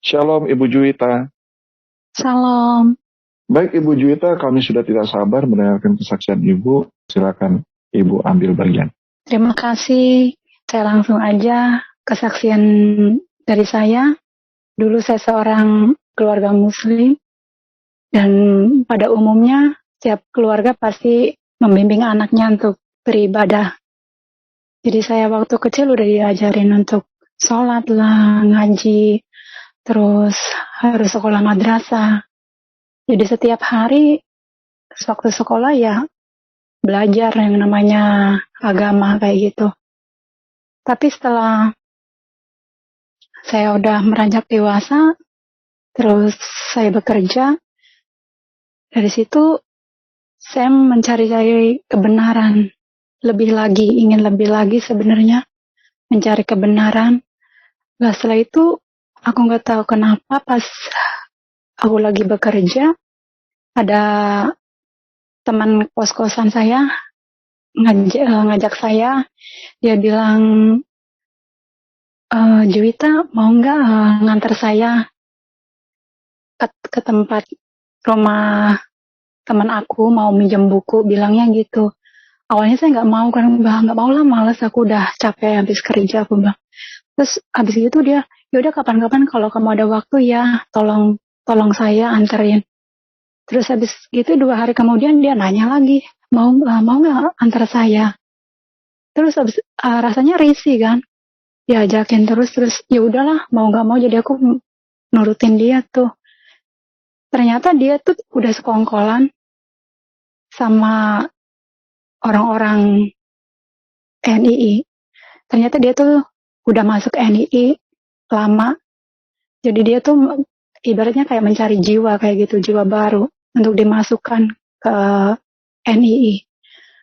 Shalom Ibu Juwita. Salam. Baik Ibu Juwita, kami sudah tidak sabar mendengarkan kesaksian Ibu. Silakan Ibu ambil bagian. Terima kasih. Saya langsung aja kesaksian dari saya. Dulu saya seorang keluarga Muslim dan pada umumnya setiap keluarga pasti membimbing anaknya untuk beribadah. Jadi saya waktu kecil udah diajarin untuk sholat lah, ngaji, terus harus sekolah madrasah. Jadi setiap hari waktu sekolah ya belajar yang namanya agama kayak gitu. Tapi setelah saya udah meranjak dewasa, terus saya bekerja, dari situ saya mencari kebenaran. Ingin lebih lagi sebenarnya, mencari kebenaran. Nah setelah itu, aku nggak tahu kenapa pas aku lagi bekerja, ada teman kos-kosan saya ngajak saya, dia bilang, Juwita mau nggak nganter saya ke tempat rumah teman aku, mau minjem buku, bilangnya gitu. Awalnya saya nggak mau, kan nggak mau lah, males, aku udah capek habis kerja, aku bilang. Terus habis itu dia, yaudah kapan-kapan kalau kamu ada waktu ya, tolong saya anterin. Terus habis gitu 2 hari kemudian dia nanya lagi, mau nggak antar saya? Terus habis rasanya risih kan, diajakin terus ya udahlah, mau nggak mau, jadi aku nurutin dia tuh. Ternyata dia tuh udah sekongkolan sama orang-orang NII. Ternyata dia tuh udah masuk NII lama. Jadi dia tuh ibaratnya kayak mencari jiwa kayak gitu, jiwa baru untuk dimasukkan ke NII.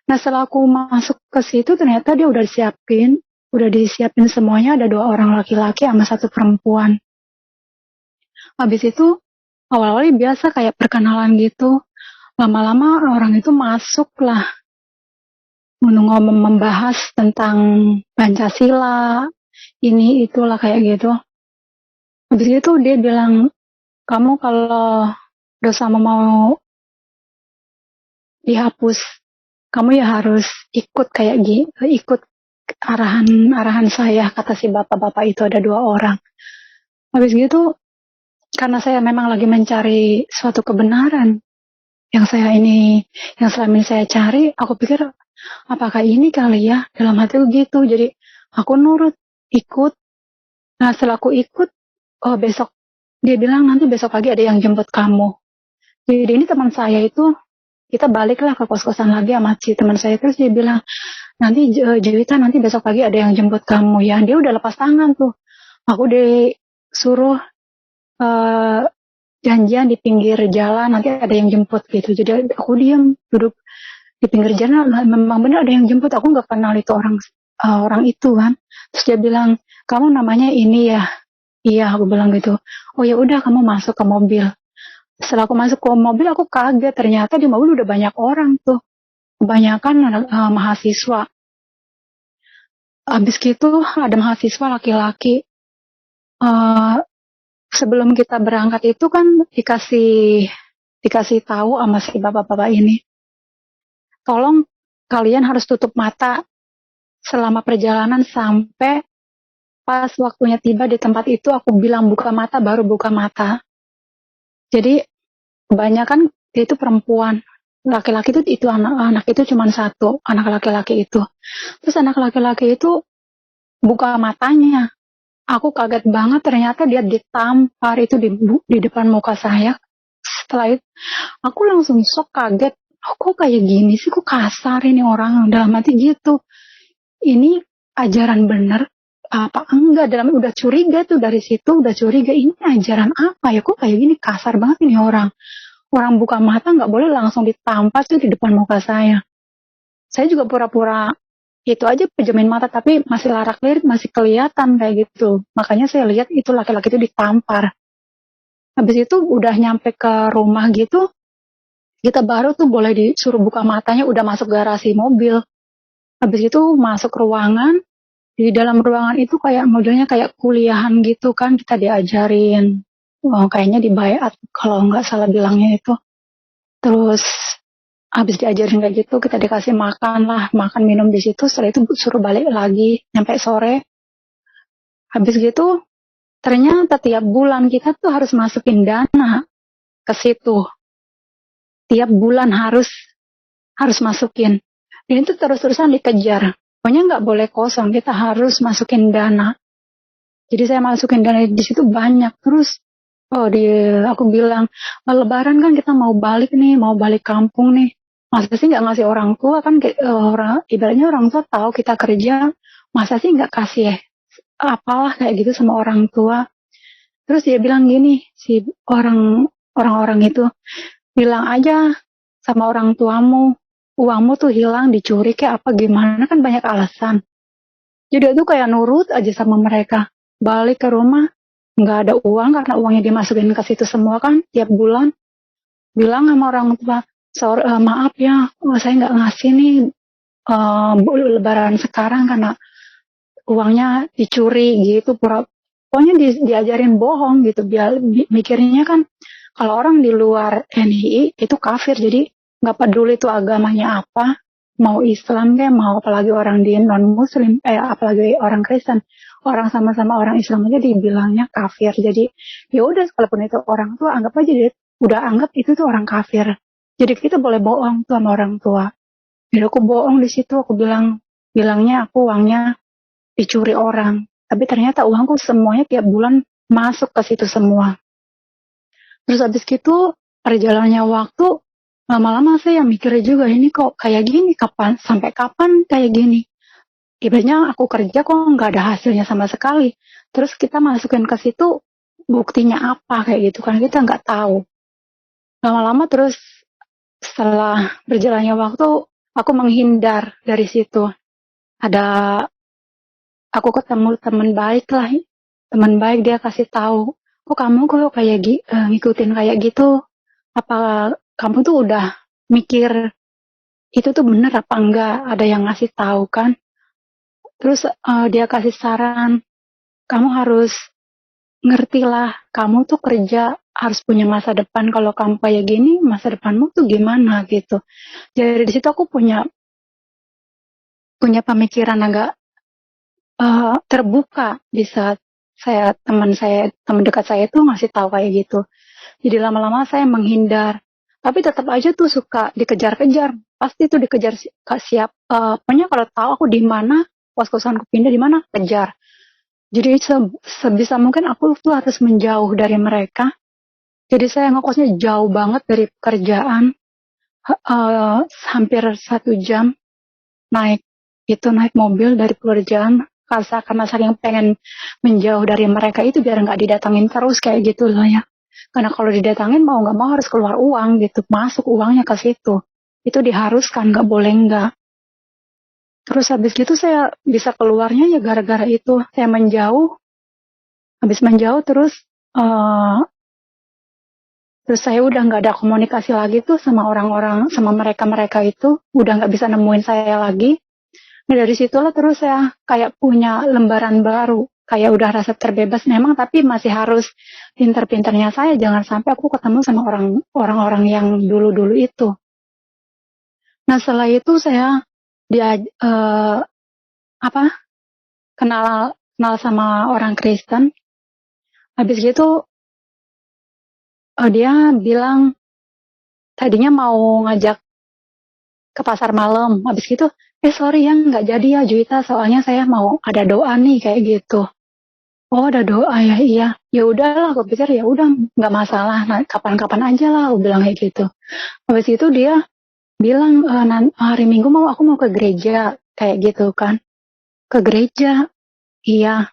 Nah setelah aku masuk ke situ ternyata dia udah disiapin semuanya, ada 2 orang laki-laki sama 1 perempuan. Habis itu awal-awalnya biasa kayak perkenalan gitu. Lama-lama orang itu masuk lah, membahas tentang Pancasila, ini itulah kayak gitu. Habis itu dia bilang, kamu kalau dosamu mau dihapus, kamu ya harus ikut ikut arahan saya, kata si bapak-bapak itu, ada 2 orang. Habis gitu, karena saya memang lagi mencari suatu kebenaran yang selama ini saya cari, aku pikir apakah ini kali ya, dalam hati gitu. Jadi aku nurut, ikut. Nah setelah aku ikut, besok dia bilang nanti besok pagi ada yang jemput kamu. Jadi ini teman saya itu, kita baliklah ke kos-kosan lagi sama si teman saya. Terus dia bilang, nanti Juwita nanti besok pagi ada yang jemput kamu ya. Dia udah lepas tangan tuh. Aku disuruh janjian di pinggir jalan, nanti ada yang jemput gitu. Jadi aku diam, duduk di pinggir jalan. Memang benar ada yang jemput. Aku nggak kenal itu orang itu kan. Terus dia bilang, kamu namanya ini ya? Iya, aku bilang gitu. Oh ya udah, kamu masuk ke mobil. Setelah aku masuk ke mobil, aku kaget. Ternyata di mobil udah banyak orang tuh. Kebanyakan mahasiswa. Habis gitu ada mahasiswa laki-laki. Sebelum kita berangkat itu kan dikasih tahu sama si bapak-bapak ini. Tolong kalian harus tutup mata selama perjalanan sampai pas waktunya tiba di tempat itu. Aku bilang buka mata, baru buka mata. Jadi kebanyakan itu perempuan. Laki-laki itu anak itu cuma 1, anak laki-laki itu. Terus anak laki-laki itu buka matanya. Aku kaget banget, ternyata dia ditampar itu di depan muka saya. Setelah itu, aku langsung shock, kaget. Kok kayak gini sih, kok kasar ini orang, dalam hati gitu. Ini ajaran bener apa enggak? Udah curiga tuh dari situ, udah curiga ini ajaran apa ya, kok kayak gini, kasar banget ini orang. Orang buka mata nggak boleh langsung ditampar tuh di depan muka saya. Saya juga pura-pura itu aja pejamin mata, tapi masih larak-lirik, masih kelihatan kayak gitu. Makanya saya lihat itu laki-laki itu ditampar. Habis itu udah nyampe ke rumah gitu, kita baru tuh boleh disuruh buka matanya, udah masuk garasi mobil. Habis itu masuk ruangan, di dalam ruangan itu kayak modelnya kayak kuliahan gitu kan, kita diajarin kayaknya di Bayat kalau nggak salah bilangnya itu. Terus habis diajarin kayak gitu, kita dikasih makan lah, makan minum di situ. Setelah itu suruh balik lagi, nyampe sore. Habis gitu, ternyata tiap bulan kita tuh harus masukin dana ke situ. Tiap bulan harus masukin. Dan itu terus-terusan dikejar. Pokoknya nggak boleh kosong, kita harus masukin dana. Jadi saya masukin dana di situ banyak. Terus, aku bilang, Lebaran kan kita mau balik nih, mau balik kampung nih. Masa sih nggak ngasih orang tua kan? Ibaratnya orang tua tahu kita kerja, masa sih nggak kasih apalah kayak gitu sama orang tua. Terus dia bilang gini, si orang-orang itu, bilang aja sama orang tuamu, uangmu tuh hilang, dicuri kayak apa gimana, kan banyak alasan. Jadi itu kayak nurut aja sama mereka. Balik ke rumah, nggak ada uang karena uangnya dimasukin ke situ semua kan tiap bulan. Bilang sama orang tua, maaf ya, saya nggak ngasih nih Lebaran sekarang karena uangnya dicuri gitu. Pokoknya diajarin bohong gitu. Biar mikirnya kan kalau orang di luar NII itu kafir, jadi nggak peduli itu agamanya apa, mau Islam kayak mau apalagi orang di non Muslim, apalagi orang Kristen, orang sama-sama orang Islam aja dibilangnya kafir. Jadi ya udah, kalaupun itu orang tua anggap aja dia udah anggap itu tuh orang kafir. Jadi kita boleh bohong tuh sama orang tua. Jadi aku bohong di situ, aku bilangnya aku uangnya dicuri orang. Tapi ternyata uangku semuanya tiap bulan masuk ke situ semua. Terus habis gitu perjalanannya waktu, lama-lama saya mikirnya juga, ini kok kayak gini, sampai kapan kayak gini. Ibaratnya aku kerja kok nggak ada hasilnya sama sekali. Terus kita masukin ke situ, buktinya apa kayak gitu kan, kita nggak tahu. Lama-lama terus setelah berjalannya waktu, aku menghindar dari situ. Aku ketemu teman baik lah, teman baik, dia kasih tahu, kok kamu kok kayak ngikutin kayak gitu, apa kamu tuh udah mikir itu tuh bener apa enggak, ada yang ngasih tahu kan. Terus dia kasih saran, kamu harus ngertilah, kamu tuh kerja harus punya masa depan, kalau kamu kayak gini masa depanmu tuh gimana gitu. Jadi di situ aku punya pemikiran agak terbuka di saat teman dekat saya itu ngasih tahu kayak gitu. Jadi lama-lama saya menghindar, tapi tetap aja tuh suka dikejar-kejar, pasti tuh dikejar siap. Pokoknya kalau tahu aku di mana, kos-kosanku pindah di mana, kejar. Jadi sebisa mungkin aku tuh harus menjauh dari mereka. Jadi saya ngekosnya jauh banget dari pekerjaan, hampir 1 jam naik mobil dari pekerjaan, karena saking pengen menjauh dari mereka itu biar nggak didatangin terus kayak gitu lah ya. Karena kalau didatangin mau nggak mau harus keluar uang gitu, masuk uangnya ke situ. Itu diharuskan, nggak boleh nggak. Terus habis gitu saya bisa keluarnya ya gara-gara itu. Saya menjauh, habis menjauh terus saya udah nggak ada komunikasi lagi tuh sama orang-orang, sama mereka itu. Udah nggak bisa nemuin saya lagi. Nah dari situlah terus saya kayak punya lembaran baru. Kayak udah rasa terbebas memang, tapi masih harus pinter-pinternya saya. Jangan sampai aku ketemu sama orang-orang yang dulu-dulu itu. Nah setelah itu saya kenal sama orang Kristen. Habis gitu dia bilang tadinya mau ngajak ke pasar malam. Habis gitu, sorry ya nggak jadi ya Juwita, soalnya saya mau ada doa nih kayak gitu. Oh ada doa ya, iya. Ya udahlah, aku pikir ya udah nggak masalah. Nah, kapan-kapan aja lah, aku bilang kayak gitu. Habis itu dia bilang hari Minggu aku mau ke gereja kayak gitu kan. Ke gereja, iya.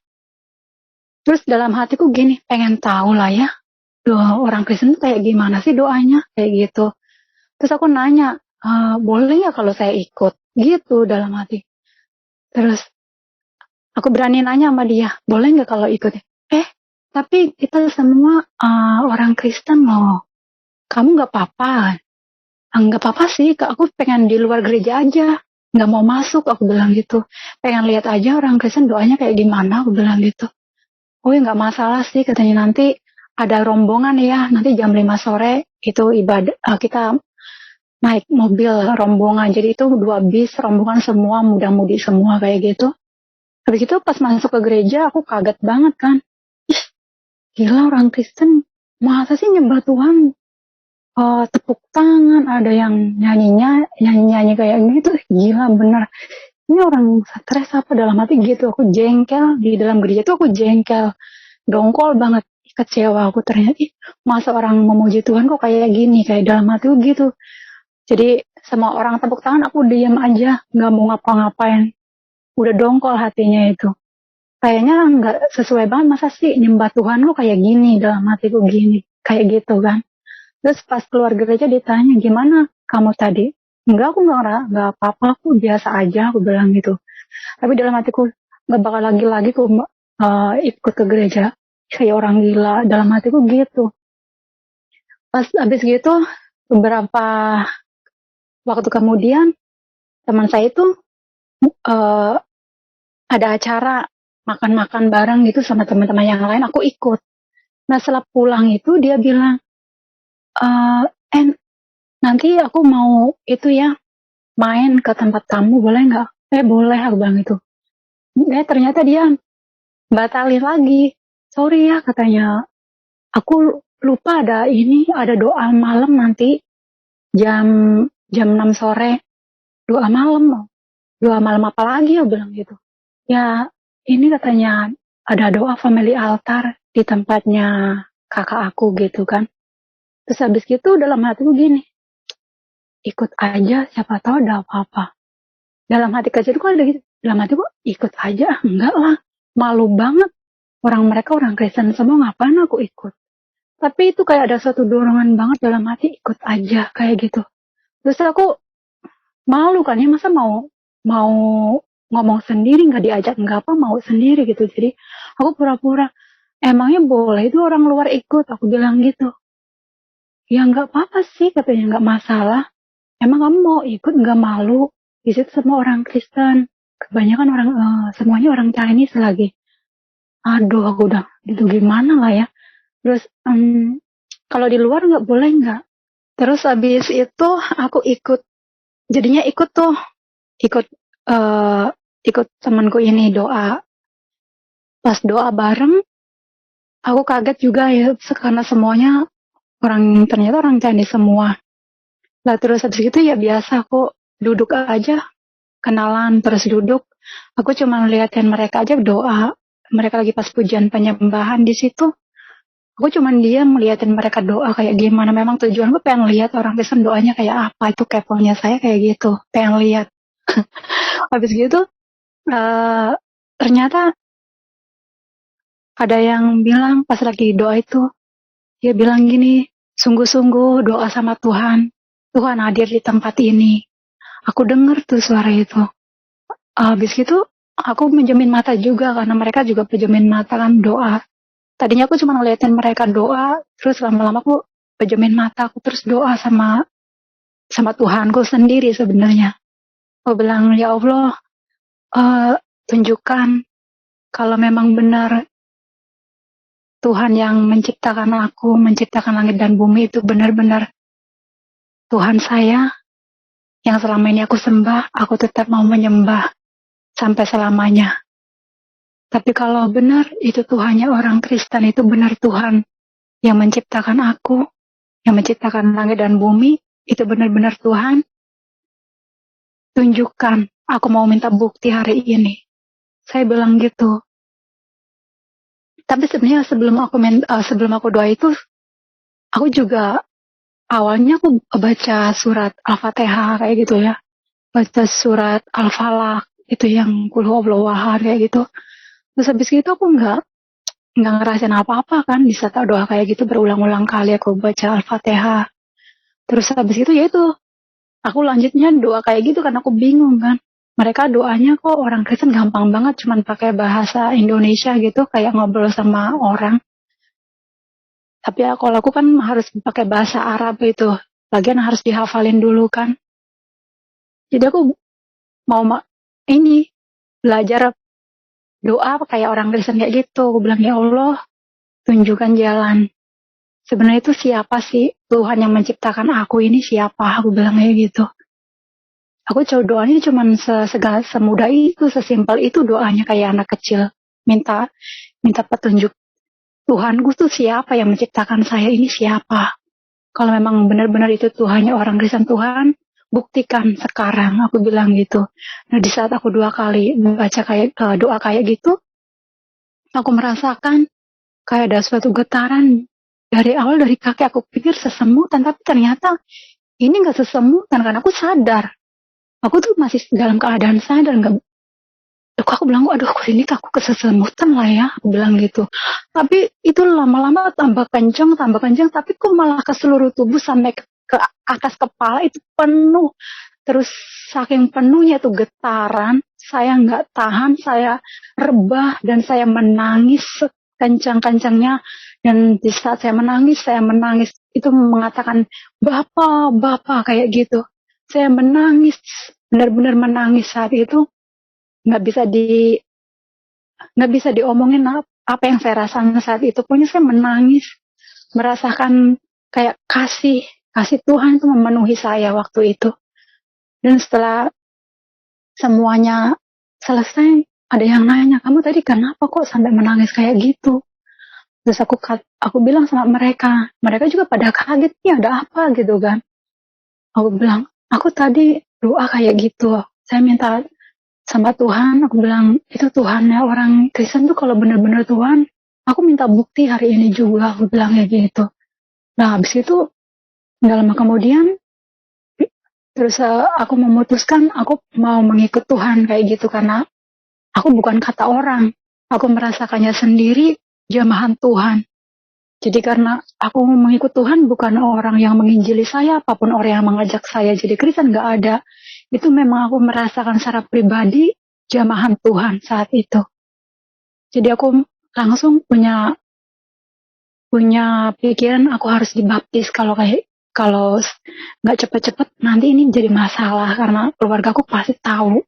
Terus dalam hatiku gini, pengen tahu lah ya, doa orang Kristen tuh kayak gimana sih doanya kayak gitu. Terus aku nanya, boleh nggak kalau saya ikut? Gitu dalam hati. Terus aku berani nanya sama dia, boleh nggak kalau ikut? Tapi kita semua orang Kristen loh. Kamu nggak apa-apa? Nggak apa-apa sih, aku pengen di luar gereja aja. Nggak mau masuk, aku bilang gitu. Pengen lihat aja orang Kristen doanya kayak gimana, aku bilang gitu. Oh ya nggak masalah sih, katanya nanti ada rombongan ya, nanti jam 5 sore itu ibadah, kita naik mobil rombongan. Jadi itu 2 bis rombongan semua, muda-mudi semua kayak gitu. Habis itu pas masuk ke gereja aku kaget banget kan. Ih, gila orang Kristen masa sih nyembah Tuhan tepuk tangan, ada yang nyanyi kayak gitu, gila bener. Ini orang stres apa dalam hati gitu, aku jengkel di dalam gereja tuh aku jengkel, dongkol banget, kecewa aku ternyata, masa orang memuji Tuhan kok kayak gini, kayak dalam hati gitu. Jadi semua orang tepuk tangan aku diam aja, nggak mau ngapa-ngapain, udah dongkol hatinya itu. Kayaknya nggak sesuai banget, masa sih nyembah Tuhan kok kayak gini, dalam hatiku gini, kayak gitu kan. Terus pas keluar gereja ditanya, gimana kamu tadi? Enggak, aku nggak apa-apa, aku biasa aja, aku bilang gitu. Tapi dalam hatiku, nggak bakal lagi-lagi aku ikut ke gereja. Kayak orang gila, dalam hatiku gitu. Pas abis gitu, beberapa waktu kemudian, teman saya itu uh, ada acara makan-makan bareng gitu sama teman-teman yang lain, aku ikut. Nah setelah pulang itu dia bilang, eh nanti aku mau itu ya, main ke tempat kamu boleh nggak? Boleh, aku bilang itu. Ternyata dia batalin lagi. Sorry ya katanya. Aku lupa ada doa malam nanti jam jam 6 sore. Doa malam. Doa malam apa lagi, aku bilang gitu. Ya ini katanya ada doa family altar di tempatnya kakak aku gitu kan. Terus habis gitu dalam hatiku gini, ikut aja siapa tahu ada apa-apa. Dalam hati kecil itu kan ada gitu, dalam hati kok ikut aja, enggak lah, malu banget, mereka orang Kristen semua, ngapain aku ikut. Tapi itu kayak ada suatu dorongan banget dalam hati, ikut aja kayak gitu. Terus aku malu kan ya, masa mau mau ngomong sendiri, nggak diajak, nggak apa, mau sendiri gitu. Jadi aku pura-pura, emangnya boleh itu orang luar ikut, aku bilang gitu. Ya nggak apa-apa sih katanya, nggak masalah. Emang kamu mau ikut, nggak malu? Di situ semua orang Kristen, kebanyakan orang semuanya orang Chinese lagi. Aduh, aku udah itu gimana lah ya. Terus kalau di luar nggak boleh nggak? Terus habis itu aku ikut, jadinya ikut tuh, ikut ikut temanku ini doa. Pas doa bareng, aku kaget juga ya, karena semuanya ternyata orang Chinese semua. Lah terus habis itu ya biasa aku duduk aja, kenalan terus duduk. Aku cuma liatin mereka aja doa. Mereka lagi pas pujian penyembahan di situ. Aku cuma diam ngeliatin mereka doa kayak gimana. Memang tujuanku pengen lihat orang Kristen doanya kayak apa. Itu keponya saya kayak gitu. Pengen lihat. Habis gitu, ternyata ada yang bilang pas lagi doa itu, dia bilang gini, sungguh-sungguh doa sama Tuhan. Tuhan hadir di tempat ini. Aku denger tuh suara itu. Habis gitu, aku menjamin mata juga karena mereka juga pejamin mata kan doa. Tadinya aku cuma ngeliatin mereka doa, terus lama-lama aku pejamin mata, aku terus doa sama Tuhanku sendiri sebenarnya. Aku bilang, ya Allah, tunjukkan kalau memang benar Tuhan yang menciptakan aku, menciptakan langit dan bumi itu benar-benar Tuhan saya yang selama ini aku sembah, aku tetap mau menyembah sampai selamanya. Tapi kalau benar itu Tuhannya orang Kristen, itu benar Tuhan yang menciptakan aku, yang menciptakan langit dan bumi, itu benar-benar Tuhan. Tunjukkan, aku mau minta bukti hari ini. Saya bilang gitu. Tapi sebenarnya sebelum aku doa itu, aku juga awalnya aku baca surat Al-Fatihah kayak gitu ya. Baca surat Al-Falaq, itu yang Qul huwallahu ahad kayak gitu. Terus habis itu aku nggak ngerasain apa-apa kan, bisa tahu doa kayak gitu berulang-ulang kali aku baca Al-Fatihah. Terus habis itu ya itu, aku lanjutnya doa kayak gitu kan, aku bingung kan. Mereka doanya kok orang Kristen gampang banget, cuman pakai bahasa Indonesia gitu, kayak ngobrol sama orang. Tapi ya kalau aku kan harus pakai bahasa Arab itu, lagian harus dihafalin dulu kan. Jadi aku mau ini belajar doa kayak orang Kristen kayak gitu. Aku bilang, ya Allah, tunjukkan jalan. sebenarnya itu siapa sih Tuhan yang menciptakan aku ini siapa? Aku bilang kayak gitu. Aku coba doanya cuma semudah itu, sesimpel itu doanya kayak anak kecil. Minta minta petunjuk. Tuhanku tuh siapa yang menciptakan saya ini siapa? Kalau memang benar-benar itu Tuhannya orang Kristen, Tuhan, buktikan sekarang. Aku bilang gitu. Nah di saat aku 2 kali baca kayak doa kayak gitu, aku merasakan kayak ada suatu getaran dari awal dari kaki. Aku pikir sesemutan, tapi ternyata ini nggak sesemutan karena aku sadar. Aku tuh masih dalam keadaan sadar, nggak. Aku bilang, aduh, ini aku kesemutan lah ya, aku bilang gitu. Tapi itu lama-lama tambah kencang, tapi kok malah ke seluruh tubuh sampai ke atas kepala itu penuh. Terus saking penuhnya tuh getaran, saya nggak tahan, saya rebah dan saya menangis kencang-kencangnya. Dan di saat saya menangis itu mengatakan, Bapak, kayak gitu. Saya menangis, benar-benar menangis saat itu. nggak bisa di nggak bisa diomongin apa yang saya rasakan saat itu. Pokoknya saya menangis, merasakan kayak kasih Tuhan itu memenuhi saya waktu itu. Dan setelah semuanya selesai, ada yang nanya, kamu tadi kenapa kok sampai menangis kayak gitu? Terus aku bilang sama mereka juga pada kaget, ya ada apa gitu kan? Aku bilang, aku tadi doa kayak gitu, saya minta sama Tuhan, aku bilang, itu Tuhannya orang Kristen tuh kalau benar-benar Tuhan, aku minta bukti hari ini juga, aku bilang kayak gitu. Nah, habis itu, nggak lama kemudian, terus aku memutuskan, aku mau mengikut Tuhan kayak gitu, karena aku bukan kata orang, aku merasakannya sendiri, jamahan Tuhan. Jadi karena aku mengikut Tuhan, bukan orang yang menginjili saya, apapun orang yang mengajak saya jadi Kristen, nggak ada. Itu memang aku merasakan secara pribadi, jamahan Tuhan saat itu. Jadi aku langsung punya pikiran aku harus dibaptis, kalau nggak cepet-cepet nanti ini jadi masalah karena keluarga aku pasti tahu.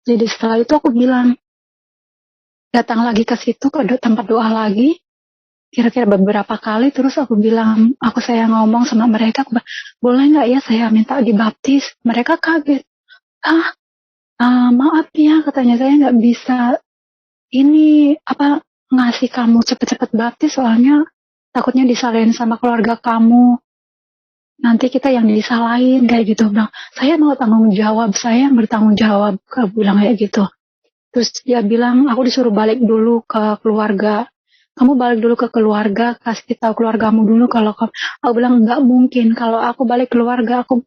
Jadi setelah itu aku bilang, datang lagi ke situ ke tempat doa lagi, kira-kira beberapa kali, terus saya ngomong sama mereka, boleh nggak ya saya minta dibaptis? Mereka kaget. Maaf ya, katanya, saya nggak bisa ini ngasih kamu cepet-cepet baptis, soalnya takutnya disalahin sama keluarga kamu, nanti kita yang disalahin kayak gitu. Bilang, saya mau tanggung jawab, saya yang bertanggung jawab, aku bilang kayak gitu. Terus dia bilang, aku disuruh balik dulu ke keluarga, kamu balik dulu ke keluarga, kasih tahu keluargamu dulu kalau kamu. Aku bilang, nggak mungkin, kalau aku balik keluarga, aku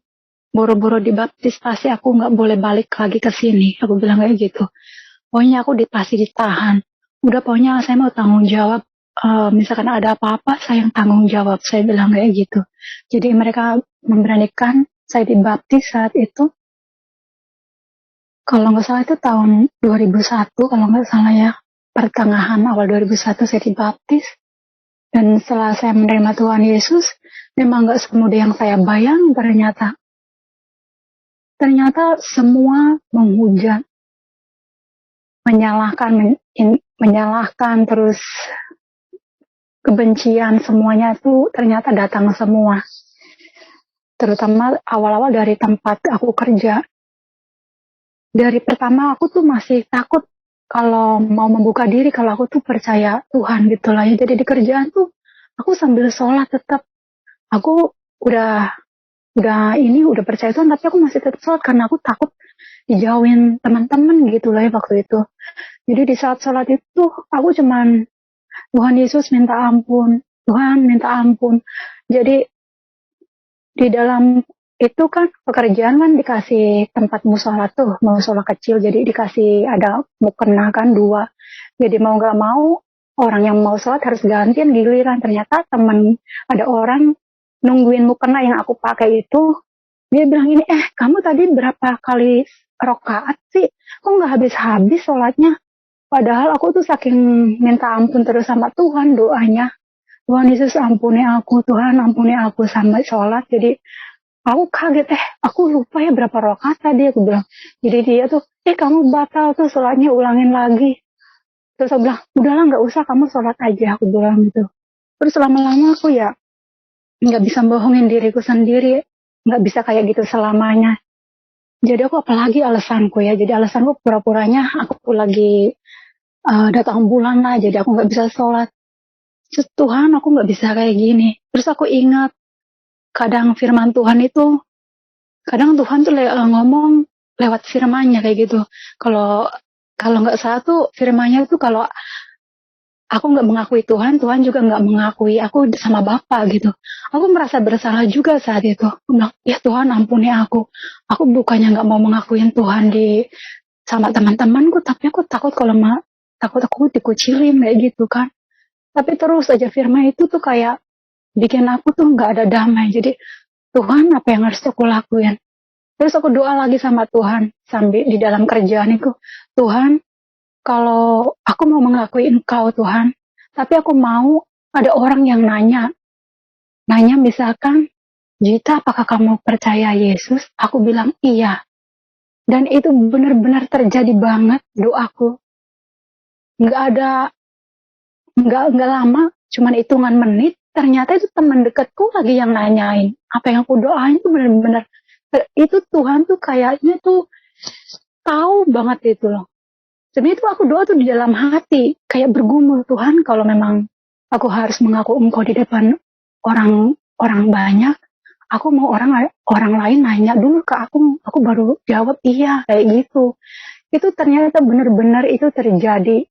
boro-boro dibaptis, pasti aku nggak boleh balik lagi ke sini, aku bilang kayak gitu. Pokoknya aku pasti ditahan. Udah, pokoknya saya mau tanggung jawab. Misalkan ada apa-apa, saya yang tanggung jawab. Saya bilang kayak gitu. Jadi mereka memberanikan saya dibaptis saat itu. Kalau nggak salah itu tahun 2001, kalau nggak salah ya. Pertengahan awal 2001 saya dibaptis. Dan setelah saya menerima Tuhan Yesus, memang nggak semudah yang saya bayang ternyata. Ternyata semua menghujat, menyalahkan, terus kebencian, semuanya itu ternyata datang semua. Terutama awal-awal dari tempat aku kerja. Dari pertama aku tuh masih takut kalau mau membuka diri, kalau aku tuh percaya Tuhan gitu lah ya. Jadi di kerjaan tuh aku sambil sholat tetap. Aku udah percaya Tuhan, tapi aku masih tetap sholat karena aku takut dijauhin teman-teman gitu lah ya waktu itu. Jadi di saat sholat itu aku cuman, Tuhan Yesus minta ampun, Tuhan minta ampun. Jadi di dalam itu kan pekerjaan kan dikasih tempat musola kecil, jadi dikasih ada mukena kan 2. Jadi mau nggak mau orang yang mau sholat harus gantian giliran. Ternyata ada orang nungguin mukena yang aku pakai itu, dia bilang ini, kamu tadi berapa kali rokaat sih? Kok nggak habis-habis sholatnya? Padahal aku tuh saking minta ampun terus sama Tuhan doanya. Tuhan Yesus ampuni aku, Tuhan ampuni aku sampai sholat. Jadi aku kaget, aku lupa ya berapa rakaat tadi, aku bilang. Jadi dia tuh, kamu batal tuh sholatnya, ulangin lagi. Terus aku bilang, udahlah nggak usah, kamu sholat aja, aku bilang gitu. Terus lama-lama aku ya nggak bisa bohongin diriku sendiri, nggak bisa kayak gitu selamanya. Jadi aku apalagi alasanku ya, jadi alasanku pura-puranya aku lagi datang bulan lah, jadi aku nggak bisa sholat. Terus Tuhan, aku nggak bisa kayak gini. Terus aku ingat kadang firman Tuhan itu, kadang Tuhan tuh ngomong lewat firmannya kayak gitu. Kalau kalau nggak salah tuh firmannya itu kalau aku nggak mengakui Tuhan, Tuhan juga nggak mengakui aku sama Bapa gitu. Aku merasa bersalah juga saat itu. Aku bilang, ya Tuhan ampuni aku. Aku bukannya nggak mau mengakuin Tuhan di sama teman-temanku, tapi aku takut kalau takut aku dikucilin kayak gitu kan. Tapi terus aja firman itu tuh kayak bikin aku tuh nggak ada damai. Jadi Tuhan apa yang harus aku lakuin? Terus aku doa lagi sama Tuhan sambil di dalam kerjaan itu. Tuhan, kalau aku mau mengakui Engkau Tuhan, tapi aku mau ada orang yang nanya misalkan, Jita apakah kamu percaya Yesus? Aku bilang iya. Dan itu benar-benar terjadi banget doaku. Nggak ada, nggak lama, cuman hitungan menit, ternyata itu teman dekatku lagi yang nanyain. Apa yang aku doain itu benar-benar, itu Tuhan tuh kayaknya tuh tahu banget itu loh. Sebenarnya itu aku doa tuh di dalam hati, kayak bergumul, Tuhan kalau memang aku harus mengaku Engkau di depan orang banyak, aku mau orang lain nanya dulu ke aku baru jawab iya kayak gitu. Itu ternyata benar-benar itu terjadi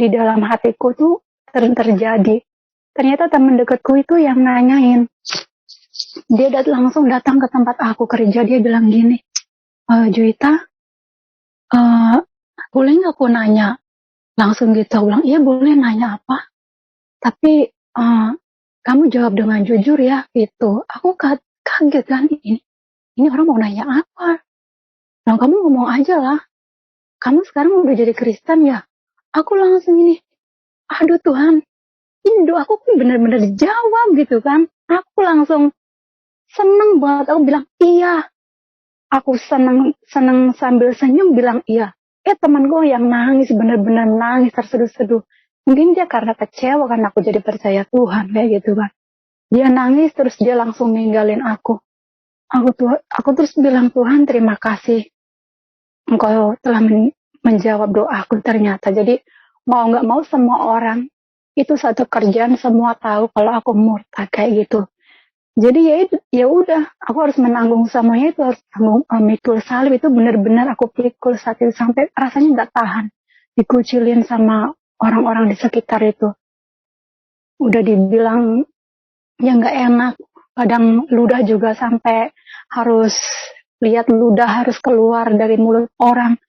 di dalam hatiku tuh terjadi. Ternyata teman dekatku itu yang nanyain. Dia langsung datang ke tempat aku kerja, dia bilang gini, Juita, boleh nggak aku nanya? Langsung gitu, aku bilang, iya boleh nanya apa? Tapi kamu jawab dengan jujur ya, gitu. Aku kaget kan, ini orang mau nanya apa? Nah, kamu ngomong aja lah. Kamu sekarang udah jadi Kristen ya? Aku langsung ini, aduh Tuhan, ini doaku pun benar-benar dijawab gitu kan. Aku langsung seneng banget. Aku bilang, iya. Aku seneng sambil senyum bilang iya. Temanku yang nangis, benar-benar nangis, terseduh-seduh. Mungkin dia karena kecewa karena aku jadi percaya Tuhan kayak gitu kan. Dia nangis terus dia langsung ninggalin aku. Aku terus bilang, Tuhan terima kasih. Engkau telah menjawab doaku ternyata. Jadi mau nggak mau semua orang itu satu kerjaan semua tahu kalau aku murtad kayak gitu. Jadi ya udah, aku harus menanggung semuanya itu, harus tanggung mikul salib itu benar-benar aku pikul saat itu sampai rasanya nggak tahan dikucilin sama orang-orang di sekitar itu. Udah dibilang ya nggak enak, kadang ludah juga sampai harus lihat ludah harus keluar dari mulut orang.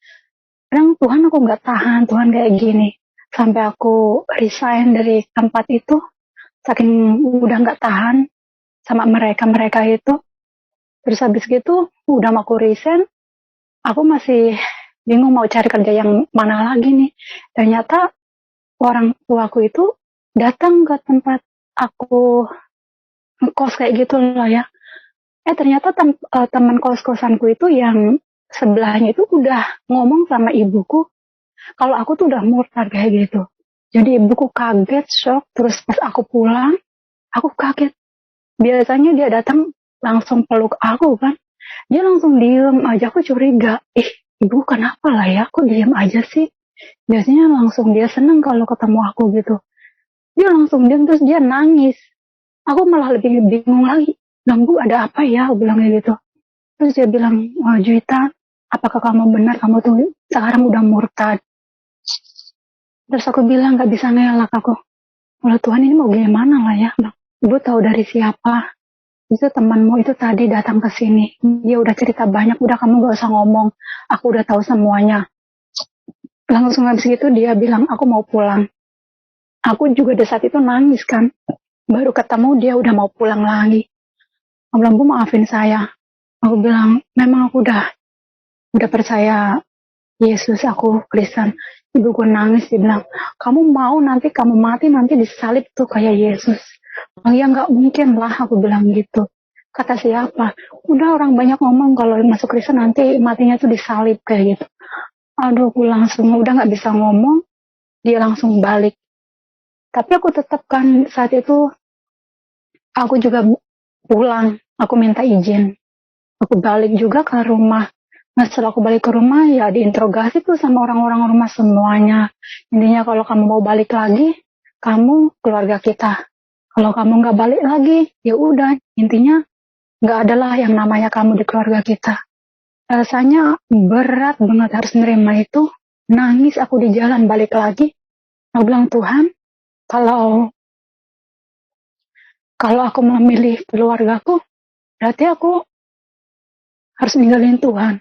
Kadang Tuhan aku nggak tahan, Tuhan kayak gini. Sampai aku resign dari tempat itu, saking udah nggak tahan sama mereka itu. Terus habis gitu, udah mau aku resign, aku masih bingung mau cari kerja yang mana lagi nih. Ternyata orang tuaku itu datang ke tempat aku ngekos kayak gitu lah ya. Ternyata teman kos-kosanku itu yang sebelahnya itu udah ngomong sama ibuku kalau aku tuh udah murtad kayak gitu. Jadi ibuku kaget, shock. Terus pas aku pulang, aku kaget. Biasanya dia datang langsung peluk aku kan. Dia langsung diem aja, aku curiga. Ibu kenapa lah ya, kok diem aja sih? Biasanya langsung dia seneng kalau ketemu aku gitu. Dia langsung diem, terus dia nangis. Aku malah lebih bingung lagi. Bilang, Bu, ada apa ya? Aku bilang gitu. Terus dia bilang, Juita, apakah kamu benar kamu tuh sekarang udah murtad? Terus aku bilang, gak bisa ngelak aku. Kalau Tuhan ini mau gimana lah ya? Ibu tahu dari siapa? Itu temanmu itu tadi datang ke sini. Dia udah cerita banyak, udah kamu gak usah ngomong. Aku udah tahu semuanya. Langsung habis itu dia bilang, aku mau pulang. Aku juga di saat itu nangis kan. Baru ketemu dia udah mau pulang lagi. Aku bilang, Bu maafin saya. Aku bilang, memang aku udah percaya Yesus, aku Kristen. Ibuku nangis, dia bilang, kamu mau nanti kamu mati nanti disalib tuh kayak Yesus. Ya nggak mungkin lah, aku bilang gitu. Kata siapa? Udah orang banyak ngomong kalau masuk Kristen nanti matinya tuh disalib kayak gitu. Aduh, aku langsung udah nggak bisa ngomong. Dia langsung balik. Tapi aku tetap kan saat itu aku juga pulang, aku minta izin. Aku balik juga ke rumah. Nah setelah aku balik ke rumah ya diinterogasi tuh sama orang-orang rumah semuanya. Intinya kalau kamu mau balik lagi, kamu keluarga kita. Kalau kamu nggak balik lagi, ya udah. Intinya nggak adalah yang namanya kamu di keluarga kita. Rasanya berat banget harus nerima itu. Nangis aku di jalan balik lagi. Aku bilang Tuhan, kalau kalau aku memilih keluargaku, berarti aku harus ninggalin Tuhan.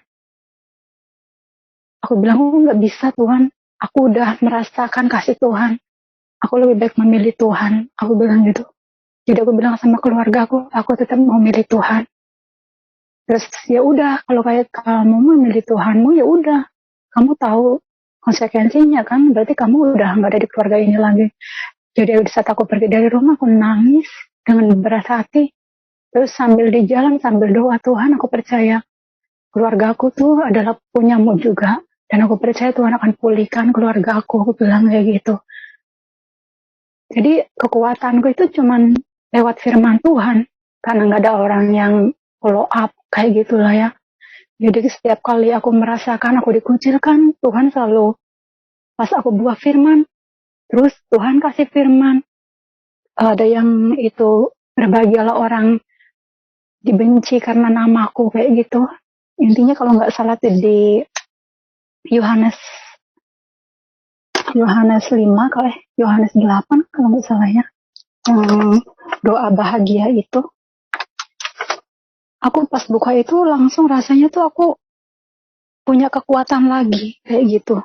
Aku bilang, oh nggak bisa Tuhan. Aku udah merasakan kasih Tuhan. Aku lebih baik memilih Tuhan. Aku bilang gitu. Jadi aku bilang sama keluarga aku tetap mau milih Tuhan. Terus ya udah, kalau kayak kamu memilih Tuhanmu ya udah. Kamu tahu konsekuensinya kan. Berarti kamu udah nggak ada di keluarga ini lagi. Jadi saat aku pergi dari rumah, aku nangis dengan berat hati. Terus sambil di jalan, sambil doa, Tuhan aku percaya keluarga aku tuh adalah punyamu juga. Dan aku percaya Tuhan akan pulihkan keluarga aku bilang kayak gitu. Jadi kekuatanku itu cuman lewat firman Tuhan. Karena nggak ada orang yang follow up kayak gitulah ya. Jadi setiap kali aku merasakan aku dikucilkan, Tuhan selalu pas aku buah firman, terus Tuhan kasih firman. Ada yang itu berbahagialah orang dibenci karena namaku kayak gitu. Intinya kalau nggak salah tuh di Yohanes Yohanes 5 kalau Yohanes 8 kalau nggak salah ya. Doa bahagia itu. Aku pas buka itu langsung rasanya tuh aku punya kekuatan lagi kayak gitu.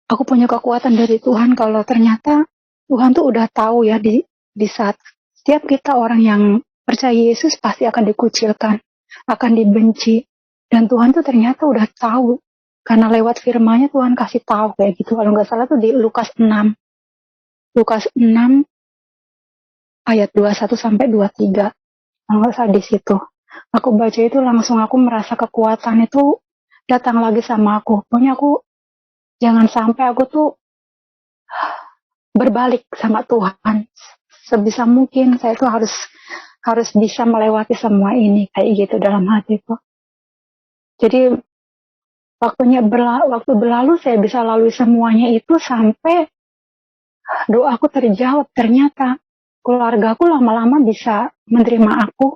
Aku punya kekuatan dari Tuhan kalau ternyata Tuhan tuh udah tahu ya di saat setiap kita orang yang percaya Yesus pasti akan dikucilkan, akan dibenci. Dan Tuhan tuh ternyata udah tahu. Karena lewat firman-Nya Tuhan kasih tahu kayak gitu. Kalau nggak salah tuh di Lukas 6. Lukas 6 ayat 21 sampai 23. Kalau nggak salah di situ. Aku baca itu langsung aku merasa kekuatan itu datang lagi sama aku. Pokoknya aku jangan sampai aku tuh berbalik sama Tuhan. Sebisa mungkin saya tuh harus bisa melewati semua ini kayak gitu dalam hatiku. Jadi waktu berlalu saya bisa lalui semuanya itu sampai doaku terjawab. Ternyata keluargaku lama-lama bisa menerima aku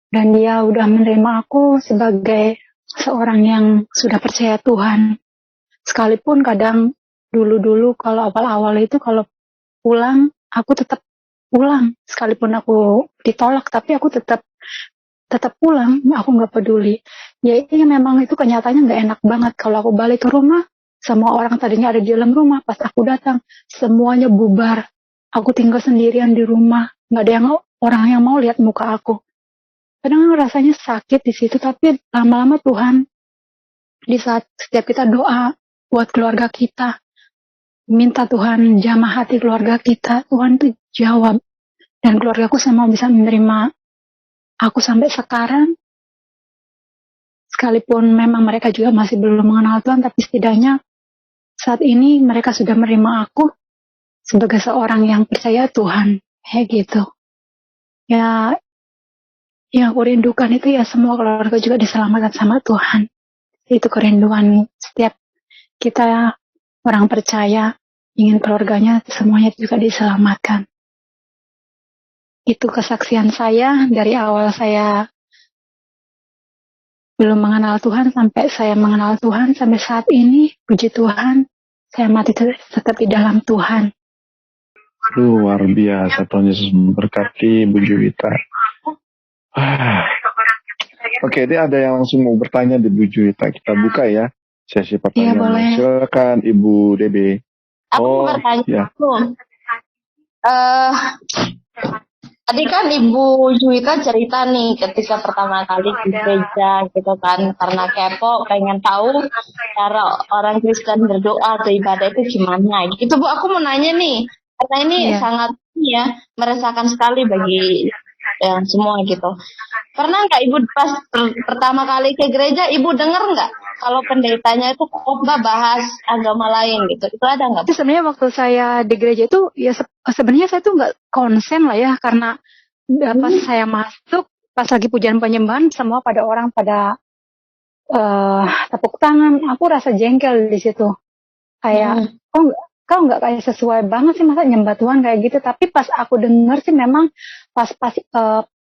dan dia udah menerima aku sebagai seorang yang sudah percaya Tuhan. Sekalipun kadang dulu-dulu kalau awal-awal itu kalau pulang aku tetap pulang sekalipun aku ditolak tapi aku tetap pulang, aku nggak peduli. Ya ini memang itu kenyataannya nggak enak banget kalau aku balik ke rumah, semua orang tadinya ada di dalam rumah, pas aku datang semuanya bubar, aku tinggal sendirian di rumah, nggak ada yang orang yang mau lihat muka aku. Kadang rasanya sakit di situ, tapi lama-lama Tuhan di saat setiap kita doa buat keluarga kita, minta Tuhan jamah hati keluarga kita, Tuhan tuh jawab. Dan keluargaku semua bisa menerima aku sampai sekarang. Sekalipun memang mereka juga masih belum mengenal Tuhan, tapi setidaknya saat ini mereka sudah menerima aku sebagai seorang yang percaya Tuhan. Kayak gitu. Ya, yang aku rindukan itu ya semua keluarga juga diselamatkan sama Tuhan. Itu kerinduan setiap kita orang percaya, ingin keluarganya semuanya juga diselamatkan. Itu kesaksian saya dari awal saya belum mengenal Tuhan sampai saya mengenal Tuhan sampai saat ini, puji Tuhan, saya mati tetap di dalam Tuhan. Luar biasa, Tuhan Yesus memberkati Bu Juwita. Oke, ini ada yang langsung mau bertanya di Bu Juwita. Kita buka ya sesi pertanyaan. Iya, boleh. Silakan Ibu Dede. Aku bertanya ya. Tadi kan Ibu Juwita cerita nih ketika pertama kali ke gereja gitu kan, karena kepo pengen tahu cara orang Kristen berdoa atau ibadah itu gimana gitu. Bu, aku mau nanya nih, karena ini sangat ya meresahkan sekali bagi semua gitu. Pernah nggak Ibu pas pertama kali ke gereja, Ibu dengar nggak kalau pendetanya itu khotbah bahas agama lain gitu. Itu ada nggak, Bu? Itu sebenarnya waktu saya di gereja itu ya sebenarnya saya tuh nggak konsen lah ya, karena pas saya masuk, pas lagi pujian penyembahan, semua orang pada tepuk tangan. Aku rasa jengkel di situ. Kayak kok nggak kayak sesuai banget sih, masa nyembah Tuhan kayak gitu. Tapi pas aku dengar sih memang pas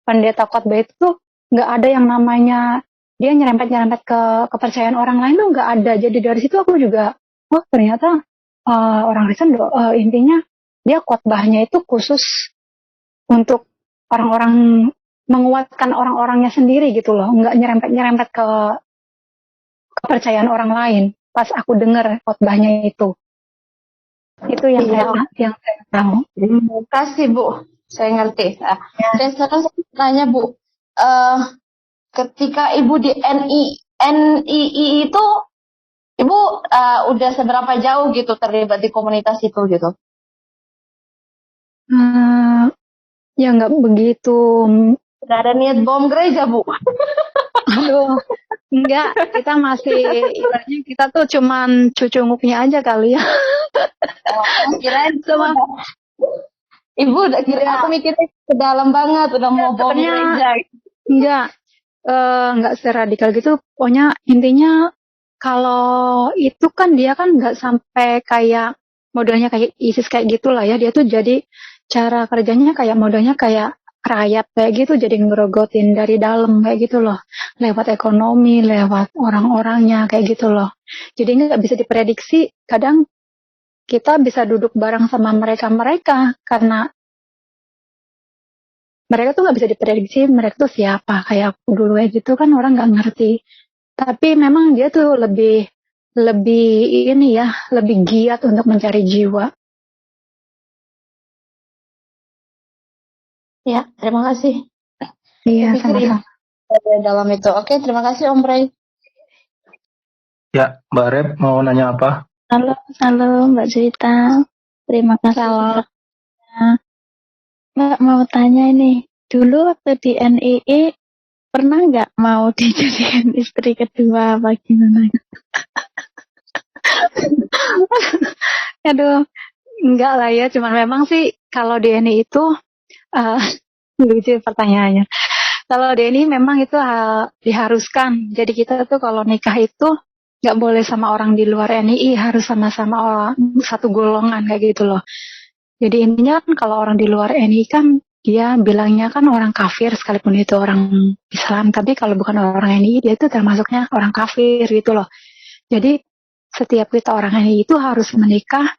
pendeta khotbah itu tuh nggak ada yang namanya dia nyerempet ke kepercayaan orang lain, tuh nggak ada. Jadi dari situ aku juga, oh ternyata orang Kristen intinya dia khotbahnya itu khusus untuk orang-orang, menguatkan orang-orangnya sendiri gitu loh, nggak nyerempet ke kepercayaan orang lain. Pas aku dengar khotbahnya itu yang saya tahu. Terima kasih, Bu. Saya ngerti. Nah, dan sekarang saya tanya, Bu, ketika Ibu di NII itu, Ibu udah seberapa jauh gitu terlibat di komunitas itu gitu? Ya nggak begitu. Nggak ada niat bom gereja, Bu? Aduh, enggak. Kita masih, ibaratnya kita tuh cuman cucu ngupnya aja kali ya. Kirain sama Ibu udah aku mikirnya ke dalam banget, udah mau bom gereja. Enggak seradikal gitu. Pokoknya intinya kalau itu kan dia kan nggak sampai kayak modelnya kayak ISIS kayak gitulah ya. Dia tuh jadi cara kerjanya kayak modelnya kayak rayap kayak gitu, jadi ngerogotin dari dalam kayak gitu loh, lewat ekonomi, lewat orang-orangnya kayak gitu loh. Jadi nggak bisa diprediksi. Kadang kita bisa duduk bareng sama mereka karena mereka tuh nggak bisa diprediksi mereka tuh siapa. Kayak aku dulu ya gitu kan, orang nggak ngerti. Tapi memang dia tuh lebih ini ya, lebih giat untuk mencari jiwa. Ya, terima kasih. Iya, sama-sama. Dalam itu. Oke, terima kasih Om Bray. Ya, Mbak Rep mau nanya apa? Halo Mbak Juwita. Terima kasih. Mbak mau tanya ini. Dulu waktu di NII pernah nggak mau dijadikan istri kedua apa gimana? Aduh, enggak lah ya. Cuman memang sih kalau di NII itu lucu pertanyaannya. Kalau di NII memang itu diharuskan. Jadi kita tuh kalau nikah itu nggak boleh sama orang di luar NII, harus sama-sama satu golongan kayak gitu loh. Jadi intinya kan kalau orang di luar NII kan dia bilangnya kan orang kafir sekalipun itu orang Islam, tapi kalau bukan orang NII dia itu termasuknya orang kafir gitu loh. Jadi setiap kita orang NII itu harus menikah,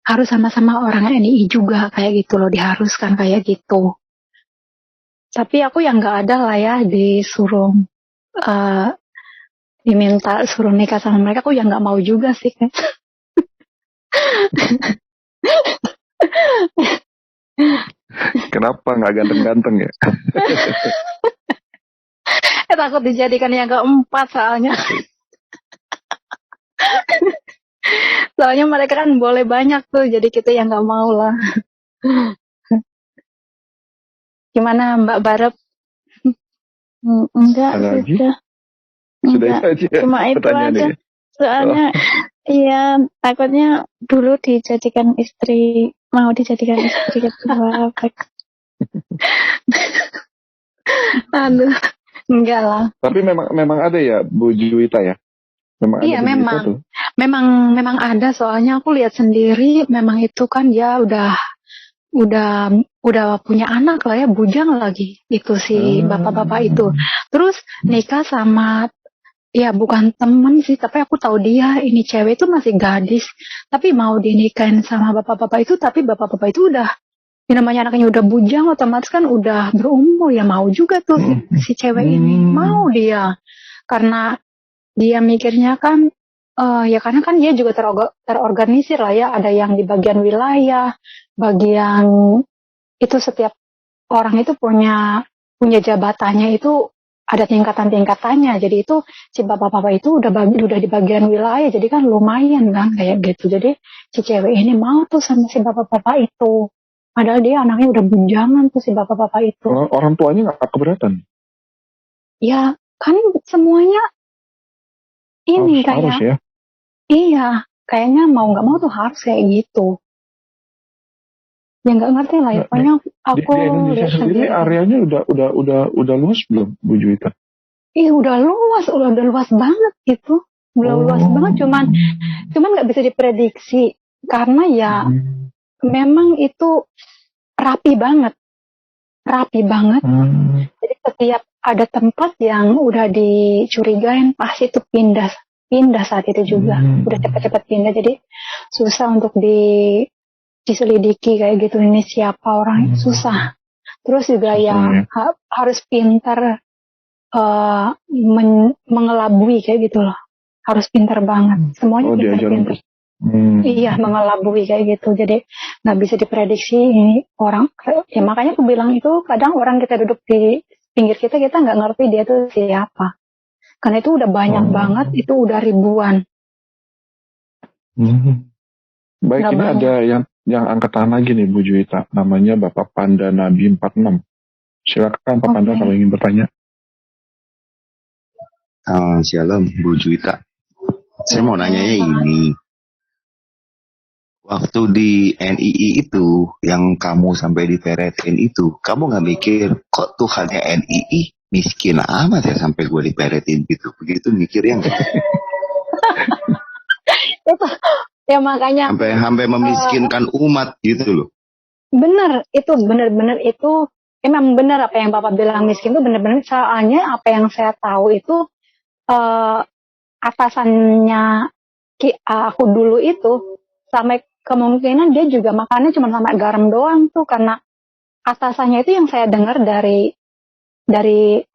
harus sama-sama orang NII juga kayak gitu loh, diharuskan kayak gitu. Tapi aku yang nggak ada lah ya disuruh diminta suruh nikah sama mereka, aku yang nggak mau juga sih. Kenapa nggak ganteng-ganteng ya? Takut dijadikan yang keempat soalnya. Soalnya mereka kan boleh banyak tuh, jadi kita yang nggak mau lah. Gimana Mbak Barep? Enggak, Sudah itu aja. Cuma itu aja. Soalnya iya, takutnya dulu mau dijadikan istri kedua apa. Aduh, enggak lah. Tapi memang ada ya Bu Juwita ya? Iya, memang ada, soalnya aku lihat sendiri memang itu kan dia udah punya anak lah ya, bujang lagi itu si bapak-bapak itu. Terus nikah sama, ya bukan temen sih, tapi aku tahu dia ini cewek itu masih gadis, tapi mau dinikahin sama bapak-bapak itu, tapi bapak-bapak itu udah, yang namanya anaknya udah bujang, otomatis kan udah berumur, ya mau juga tuh si cewek ini, mau dia. Karena dia mikirnya kan, ya karena kan dia juga terorganisir lah ya, ada yang di bagian wilayah, bagian itu setiap orang itu punya jabatannya itu ada tingkatan-tingkatannya. Jadi itu si bapak-bapak itu udah di bagian wilayah, jadi kan lumayan kan kayak gitu. Jadi si cewek ini mau tuh sama si bapak-bapak itu. Padahal dia anaknya udah bujangan tuh si bapak-bapak itu. Orang tuanya nggak keberatan? Ya kan semuanya ini Harus kayak ya. iya, kayaknya mau nggak mau tuh harus kayak gitu. Ya nggak ngerti lah ya, Nah, pokoknya di aku Indonesia lihat sendiri sendiri. areanya udah luas belum, Bu Juwita? Ih, udah luas banget itu. Udah luas banget, cuman nggak bisa diprediksi karena ya memang itu rapi banget, rapi banget. Jadi setiap ada tempat yang udah dicurigain pasti itu pindah saat itu juga. Udah cepat-cepat pindah, jadi susah untuk diselidiki kayak gitu, ini siapa orang, susah. Terus juga ya harus pintar mengelabui kayak gitu loh. Harus pintar banget. Semuanya pintar-pintar. Iya, mengelabui kayak gitu. Jadi nggak bisa diprediksi ini orang. Ya makanya aku bilang itu kadang orang kita duduk di pinggir kita nggak ngerti dia tuh siapa. Karena itu udah banyak banget, itu udah ribuan. Baik, Udah ini banyak. ada yang angkatan lagi nih Bu Juwita, namanya Bapak Panda Nabi 46. Silakan Pak Panda kalau ingin bertanya. Shalom Bu Juwita. Saya mau nanyanya ini. Waktu di NII itu, yang kamu sampai diperetin itu, kamu nggak mikir, kok Tuhannya NII miskin amat ya sampai gue diperetin gitu. Begitu mikirnya nggak? Itu ya makanya Sampai memiskinkan umat gitu loh. bener itu emang benar apa yang Bapak bilang, miskin itu bener-bener. Soalnya apa yang saya tahu itu atasannya aku dulu itu sampai kemungkinan dia juga makannya cuma sama garam doang tuh, karena atasannya itu yang saya dengar dari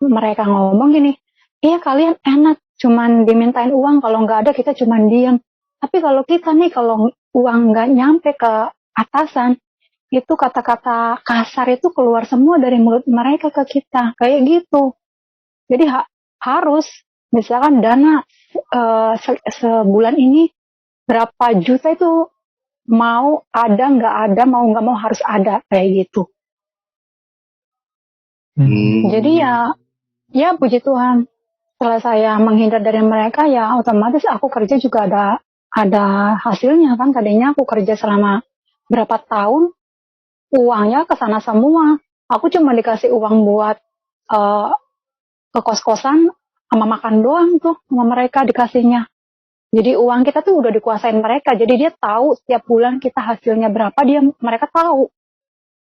mereka ngomong gini, iya kalian enak cuman dimintain uang, kalau nggak ada kita cuman diam. Tapi kalau kita nih, kalau uang nggak nyampe ke atasan, itu kata-kata kasar itu keluar semua dari mulut mereka ke kita, kayak gitu. Jadi harus misalkan dana sebulan ini berapa juta itu, mau ada nggak ada, mau nggak mau harus ada, kayak gitu. Jadi ya puji Tuhan, setelah saya menghindar dari mereka ya otomatis aku kerja juga ada hasilnya kan. Tadinya aku kerja selama berapa tahun, uangnya ke sana semua. Aku cuma dikasih uang buat ke kos-kosan sama makan doang tuh sama mereka dikasihnya. Jadi uang kita tuh udah dikuasain mereka. Jadi dia tahu setiap bulan kita hasilnya berapa, mereka tahu.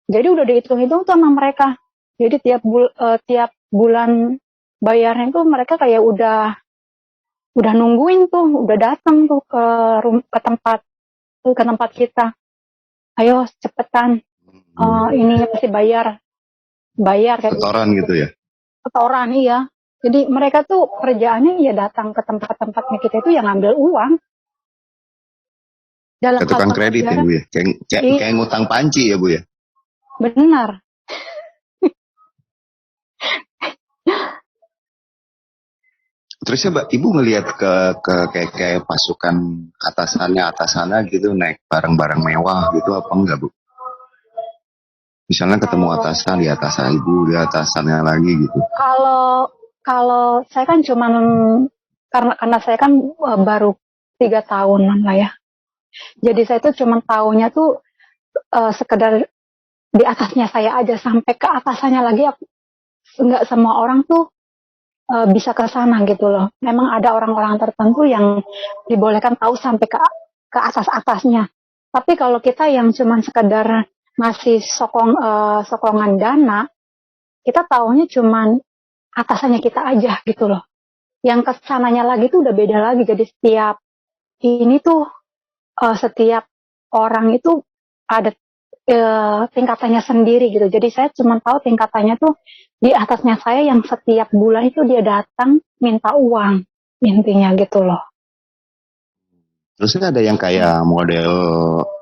Jadi udah dihitung-hitung tuh sama mereka. Jadi tiap bulan bayarnya tuh mereka kayak udah nungguin tuh, udah datang tuh ke tempat kita. Ayo cepetan, ini masih bayar kayak setoran gitu ya. Setoran, iya. Jadi mereka tuh kerjaannya ya datang ke tempat-tempatnya kita itu yang ngambil uang. Dalam Kayak tukang kredit ya Bu ya. Kayak ngutang panci ya Bu ya. Benar. Terus ya Mbak, Ibu ngelihat ke kayak pasukan atasannya gitu naik barang-barang mewah gitu apa enggak Bu? Misalnya ketemu atasan di atasan Ibu, di atasannya lagi gitu. Kalau saya kan cuman karena saya kan baru 3 tahunan lah ya. Jadi saya tuh cuman taunya tuh sekedar di atasnya saya aja, sampai ke atasannya lagi nggak semua orang tuh bisa ke sana gitu loh. Memang ada orang-orang tertentu yang dibolehkan tahu sampai ke atas-atasnya. Tapi kalau kita yang cuman sekedar ngasih sokongan dana, kita taunya cuman atasannya kita aja gitu loh. Yang kesananya lagi tuh udah beda lagi. Jadi setiap orang itu ada tingkatannya sendiri gitu. Jadi saya cuma tahu tingkatannya tuh di atasnya saya yang setiap bulan itu dia datang minta uang, intinya gitu loh. Terus ada yang kayak model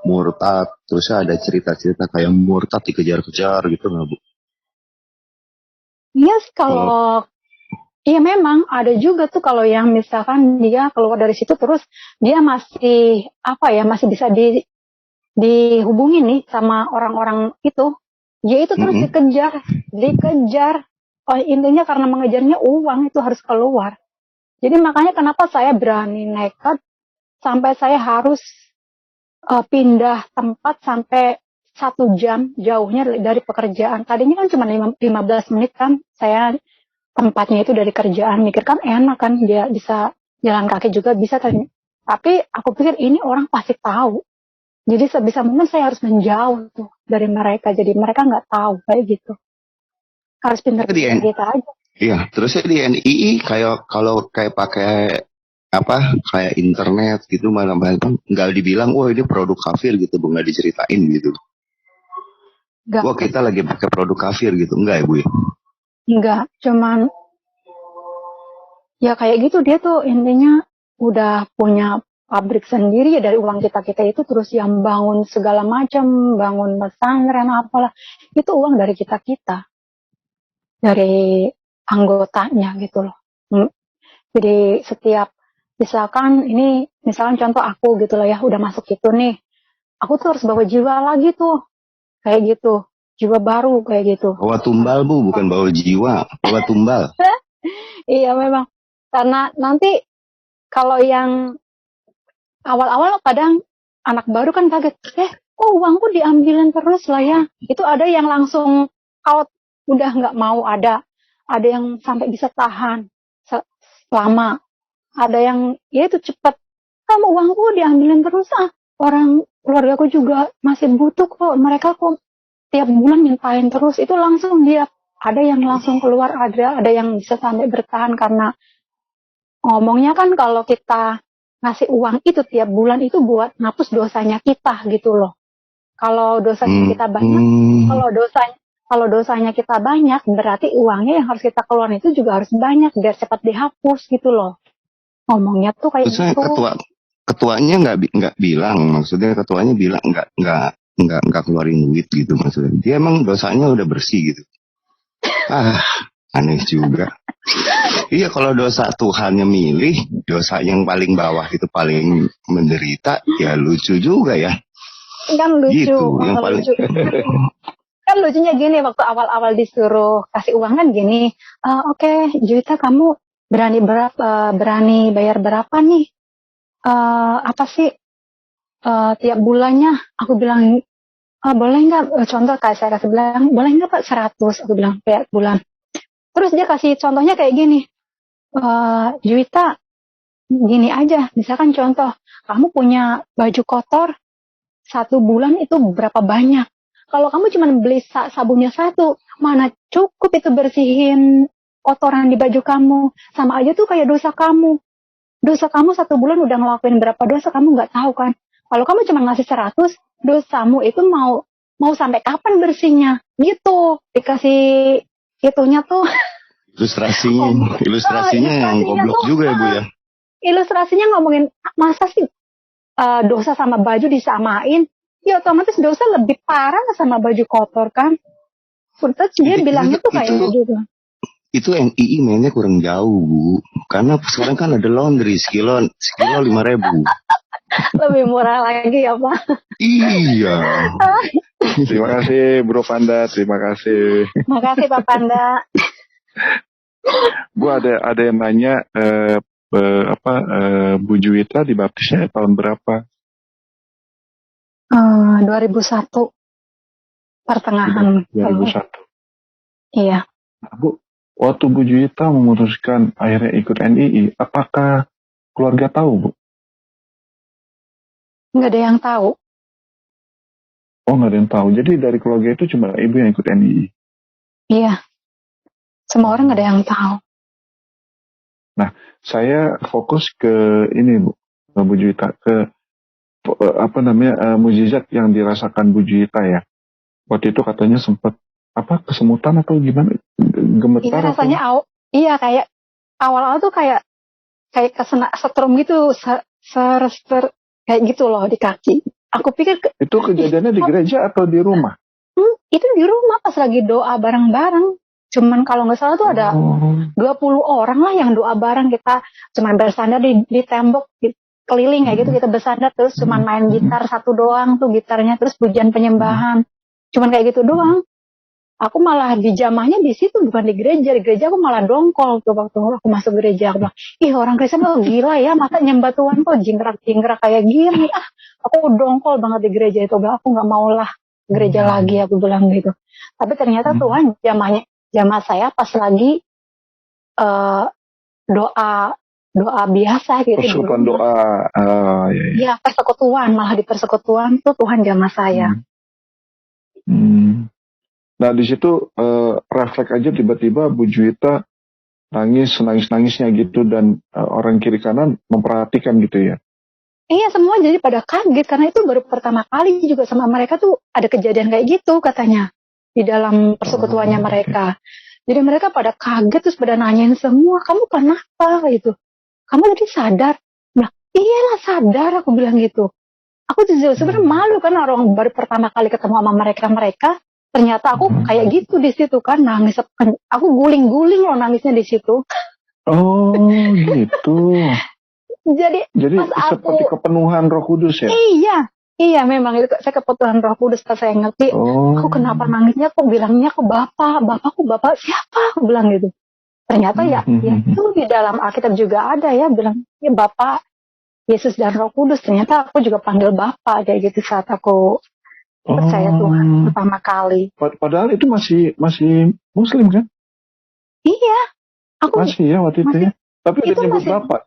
murtad, terus ada cerita-cerita kayak murtad dikejar-kejar gitu nggak Bu? Iya sih, iya memang ada juga tuh kalau yang misalkan dia keluar dari situ terus dia masih masih bisa dihubungin nih sama orang-orang itu, ya itu terus dikejar. Oh, intinya karena mengejarnya uang itu harus keluar. Jadi makanya kenapa saya berani nekat sampai saya harus pindah tempat sampai 1 jam jauhnya dari pekerjaan. Tadinya kan cuma 15 menit kan saya tempatnya itu dari kerjaan. Mikir kan enak kan, dia bisa jalan kaki juga bisa. Tapi aku pikir ini orang pasti tahu. Jadi sebisa mungkin saya harus menjauh tuh dari mereka. Jadi mereka nggak tahu kayak gitu. Harus pintar-pintar gitu aja. Iya, terusnya di NII kayak pakai apa kayak internet gitu malah nggak dibilang wah ini produk kafir gitu Bu, nggak diceritain gitu. Nggak. Wah kita lagi pakai produk kafir gitu, enggak ya Bu? Enggak, cuman ya kayak gitu dia tuh intinya udah punya pabrik sendiri ya dari uang kita itu terus yang bangun segala macam, bangun pesantren apalah itu uang dari kita dari anggotanya gitu loh. Jadi setiap misalkan ini contoh aku gitu loh ya udah masuk itu nih, aku tuh harus bawa jiwa lagi tuh kayak gitu, jiwa baru kayak gitu. Bawa tumbal Bu, bukan bawa jiwa, bawa tumbal. Iya memang karena nanti kalau yang awal-awal kadang anak baru kan kaget, uangku diambilin terus lah ya. Itu ada yang langsung out, udah nggak mau ada yang sampai bisa tahan lama, ada yang ya itu cepet, kamu uangku diambilin terus orang keluargaku juga masih butuh kok, mereka kok tiap bulan mintain terus, itu langsung dia ada yang langsung keluar, ada yang bisa sampai bertahan karena ngomongnya kan kalau kita ngasih uang itu tiap bulan itu buat ngapus dosanya kita gitu loh. Kalau dosanya kita banyak, kalau dosanya kita banyak, berarti uangnya yang harus kita keluarin itu juga harus banyak biar cepat dihapus gitu loh. Ngomongnya tuh kayak Maksudnya gitu. Ketuanya nggak bilang, maksudnya ketuanya bilang nggak keluarin duit gitu maksudnya. Dia emang dosanya udah bersih gitu. Aneh juga. Iya kalau dosa Tuhannya milih, dosa yang paling bawah itu paling menderita, ya lucu juga ya. Kan lucu, gitu, yang paling lucu. Kan lucunya gini, waktu awal-awal disuruh kasih uang kan gini, oke, Juwita kamu berani bayar berapa nih? Apa sih tiap bulannya? Aku bilang, boleh nggak? Contoh kayak saya kasih bilang, boleh nggak Pak 100? Aku bilang tiap bulan. Terus dia kasih contohnya kayak gini, Juwita, gini aja, misalkan contoh, kamu punya baju kotor 1 bulan itu berapa banyak? Kalau kamu cuma beli sabunnya 1, mana cukup itu bersihin kotoran di baju kamu. Sama aja tuh kayak dosa kamu. Dosa kamu 1 bulan udah ngelakuin berapa dosa kamu nggak tahu kan? Kalau kamu cuma ngasih 100, dosamu itu mau sampai kapan bersihnya? Gitu. Dikasih itunya tuh. Ilustrasinya yang goblok tuh, juga ya Bu ya. Ilustrasinya ngomongin masa sih dosa sama baju disamain? Ya otomatis dosa lebih parah sama baju kotor kan. Terus dia bilangnya tuh kayak gitu. Itu NII mainnya kurang jauh Bu. Karena sekarang kan ada laundry sekilo 5.000. Lebih murah lagi ya Pak. Iya. Terima kasih Bro Panda, terima kasih. Makasih Pak Panda. Bu ada yang nanya Bu Juwita dibaptisnya tahun berapa? 2001 pertengahan. 2001. Iya. Nah, Bu, waktu Bu Juwita memutuskan akhirnya ikut NII, apakah keluarga tahu, Bu? Nggak ada yang tahu. Oh, nggak ada yang tahu. Jadi dari keluarga itu cuma Ibu yang ikut NII? Iya. Semua orang nggak ada yang tahu. Nah, saya fokus ke ini, Bu Juwita, ke mukjizat yang dirasakan Bu Juwita ya. Waktu itu katanya sempat kesemutan atau gimana? Gemetar? Iya rasanya iya kayak awal-awal tuh kayak kesena setrum gitu, kayak gitu loh di kaki. Aku pikir itu kejadiannya di gereja atau di rumah? Itu di rumah pas lagi doa bareng-bareng. Cuman kalau nggak salah tuh ada 20 orang lah yang doa bareng, kita cuman bersandar di tembok keliling kayak gitu, kita bersandar terus cuman main gitar 1 doang tuh gitarnya, terus pujian penyembahan. Cuman kayak gitu doang. Aku malah di jamahnya di situ, bukan di gereja. Di gereja aku malah dongkol tuh waktu aku masuk gereja. Aku bilang, ih orang Kristen tuh gila ya, masa nyembah Tuhan kok jingkrak-jingkrak kayak gini. Aku dongkol banget di gereja itu. Aku nggak mau lah gereja lagi, aku bilang gitu. Tapi ternyata Tuhan jamah saya pas lagi eh, doa biasa gitu. Persekutuan doa. Ya, persekutuan, malah di persekutuan tuh Tuhan jamah saya. Nah di situ refleks aja tiba-tiba Bu Juwita nangis-nangisnya gitu dan orang kiri kanan memperhatikan gitu ya. Iya, semua jadi pada kaget karena itu baru pertama kali juga sama mereka tuh ada kejadian kayak gitu katanya di dalam persekutuannya mereka. Jadi mereka pada kaget terus pada nanyain semua, kamu kenapa gitu? Kamu tadi sadar? Nah, iyalah sadar, aku bilang gitu. Aku tuh sebenarnya malu kan orang baru pertama kali ketemu sama mereka. Ternyata aku kayak gitu di situ kan, nangis. Aku guling-guling loh nangisnya di situ. Oh gitu. Jadi pas seperti kepenuhan Roh Kudus ya? Iya memang itu saya kepenuhan Roh Kudus pas saya ngerti. Aku kenapa nangisnya? Kok bilangnya aku bapak siapa? Aku bilang gitu. Ternyata ya itu di dalam Alkitab juga ada ya bilang ya Bapak Yesus dan Roh Kudus. Ternyata aku juga panggil Bapak kayak gitu saat aku percaya Tuhan pertama kali. Padahal itu masih Muslim kan? Iya, aku masih ya waktu itu ya. Tapi udah nyebut Bapak.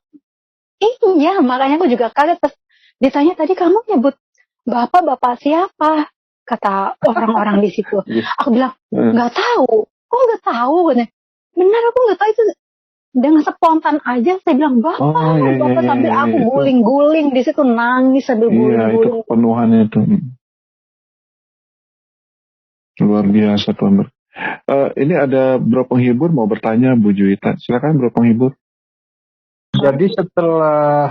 Iya, makanya aku juga kaget. Terus ditanya tadi kamu nyebut Bapak siapa? Kata orang-orang di situ. Aku bilang nggak tahu. Kok nggak tahu? Benar aku nggak tahu itu. Dengan spontan aja saya bilang Bapak sambil aku guling-guling di situ nangis sambil guling-guling. Itu kepenuhannya itu. Luar biasa Tuhan. Ini ada Bro Penghibur mau bertanya Bu Juwita. Silakan Bro Penghibur. Jadi setelah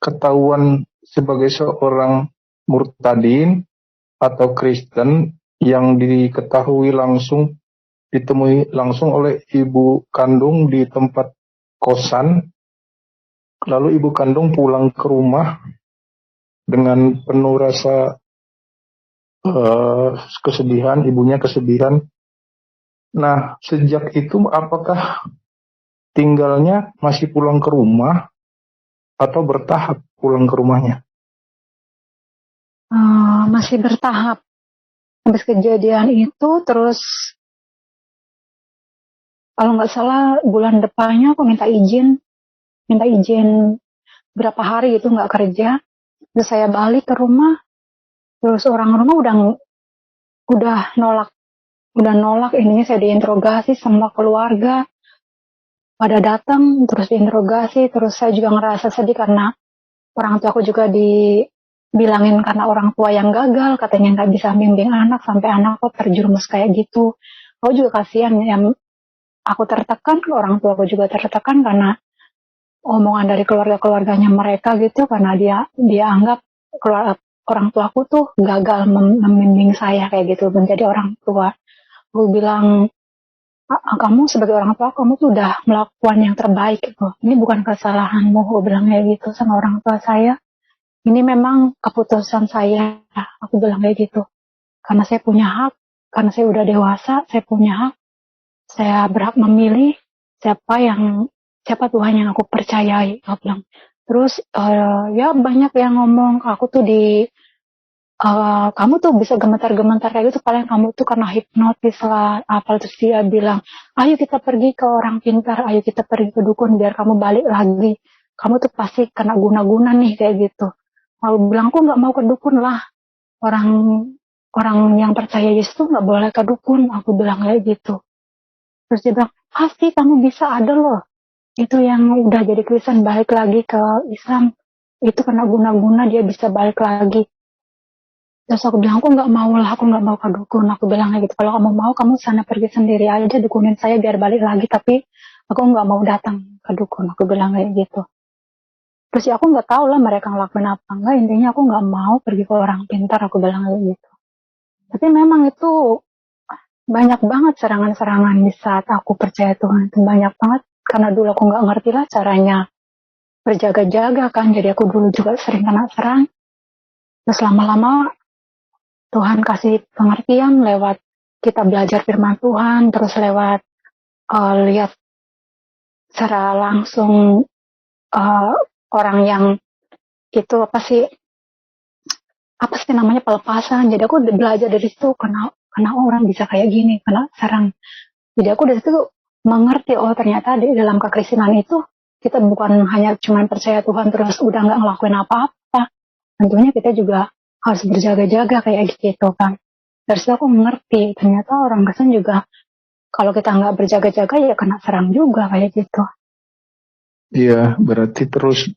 ketahuan sebagai seorang murtadin atau Kristen yang ditemui langsung oleh ibu kandung di tempat kosan, lalu ibu kandung pulang ke rumah dengan penuh rasa kesedihan, ibunya kesedihan. Nah, sejak itu apakah tinggalnya masih pulang ke rumah atau bertahap pulang ke rumahnya? Masih bertahap. Habis kejadian itu terus kalau nggak salah bulan depannya aku minta izin berapa hari itu nggak kerja. Terus saya balik ke rumah. Terus orang rumah udah nolak ininya saya diinterogasi sama keluarga pada datang terus diinterogasi. Terus saya juga ngerasa sedih karena orang tua aku juga dibilangin karena orang tua yang gagal katanya nggak bisa bimbing anak sampai anak kok terjerumus kayak gitu. Aku juga kasihan yang aku tertekan, orang tua aku juga tertekan karena omongan dari keluarganya mereka gitu karena dia anggap orang tua aku tuh gagal membimbing saya kayak gitu menjadi orang tua. Aku bilang kamu sebagai orang tua kamu tuh udah melakukan yang terbaik gitu. Ini bukan kesalahanmu, aku bilang kayak gitu sama orang tua saya. Ini memang keputusan saya, aku bilang kayak gitu. Karena saya punya hak, karena saya udah dewasa, saya punya hak. Saya berhak memilih siapa Tuhan yang aku percayai, aku bilang. Terus ya banyak yang ngomong aku tuh kamu tuh bisa gemetar-gemetar kayak gitu, paling kamu tuh karena hipnotis lah, apa. Terus dia bilang, ayo kita pergi ke orang pintar, ayo kita pergi ke dukun biar kamu balik lagi. Kamu tuh pasti kena guna-guna nih kayak gitu. Aku bilang aku nggak mau ke dukun lah. Orang yang percaya Yesus tuh nggak boleh ke dukun. Aku bilang kayak gitu. Terus dia bilang, pasti kamu bisa, ada loh. Itu yang udah jadi Kristen balik lagi ke Islam. Itu kena guna-guna dia bisa balik lagi. Terus aku bilang, aku nggak mau lah, aku nggak mau ke dukun. Aku bilang kayak gitu, kalau kamu mau, kamu sana pergi sendiri aja, dukunin saya biar balik lagi. Tapi aku nggak mau datang ke dukun. Aku bilang kayak gitu. Terus ya aku nggak tahu lah mereka ngelakuin apa enggak. Intinya aku nggak mau pergi ke orang pintar. Aku bilang kayak gitu. Tapi memang itu banyak banget serangan-serangan di saat aku percaya Tuhan. Itu banyak banget. Karena dulu aku nggak ngerti lah caranya berjaga-jaga kan. Jadi aku dulu juga sering kena serang. Terus lama-lama Tuhan kasih pengertian lewat kita belajar firman Tuhan, terus lewat lihat secara langsung orang yang itu apa sih namanya pelepasan. Jadi aku belajar dari situ, karena orang bisa kayak gini, karena sarang. Jadi aku dari situ mengerti, oh ternyata di dalam kekristenan itu kita bukan hanya cuma percaya Tuhan terus udah nggak ngelakuin apa-apa. Tentunya kita juga harus berjaga-jaga kayak gitu kan. Dari situ aku mengerti, ternyata orang Kristen juga kalau kita nggak berjaga-jaga ya kena serang juga kayak gitu. Iya, berarti terus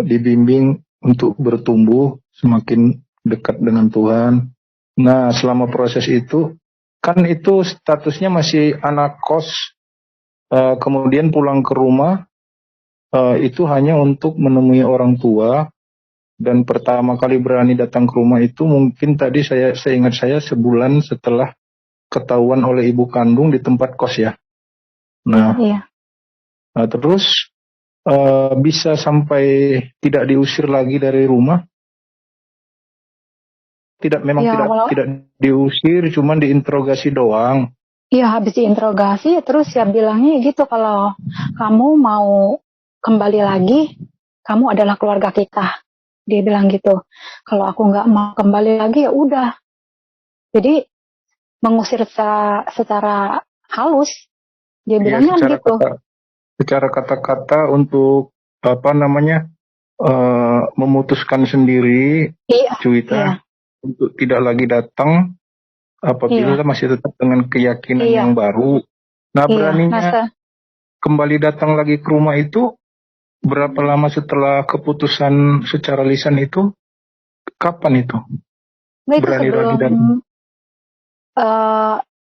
dibimbing untuk bertumbuh semakin dekat dengan Tuhan. Nah, selama proses itu, kan itu statusnya masih anak kos, kemudian pulang ke rumah, itu hanya untuk menemui orang tua, dan pertama kali berani datang ke rumah itu mungkin tadi saya ingat saya sebulan setelah ketahuan oleh ibu kandung di tempat kos ya. Nah, Iya. terus bisa sampai tidak diusir lagi dari rumah? Memang Ya, tidak diusir, cuman diinterogasi doang. Iya, habis diinterogasi terus ya bilangnya gitu, kalau kamu mau kembali lagi, kamu adalah keluarga kita. Dia bilang gitu. Kalau aku nggak mau kembali lagi ya udah. Jadi mengusir secara halus. Dia bilangnya gitu. Secara kata-kata untuk memutuskan sendiri, Iya. Juwita, Iya. untuk tidak lagi datang apabila masih tetap dengan keyakinan yang baru. Nah, beraninya kembali datang lagi ke rumah itu berapa lama setelah keputusan secara lisan itu? Kapan itu? Nah, itu Berani sebelum lagi datang?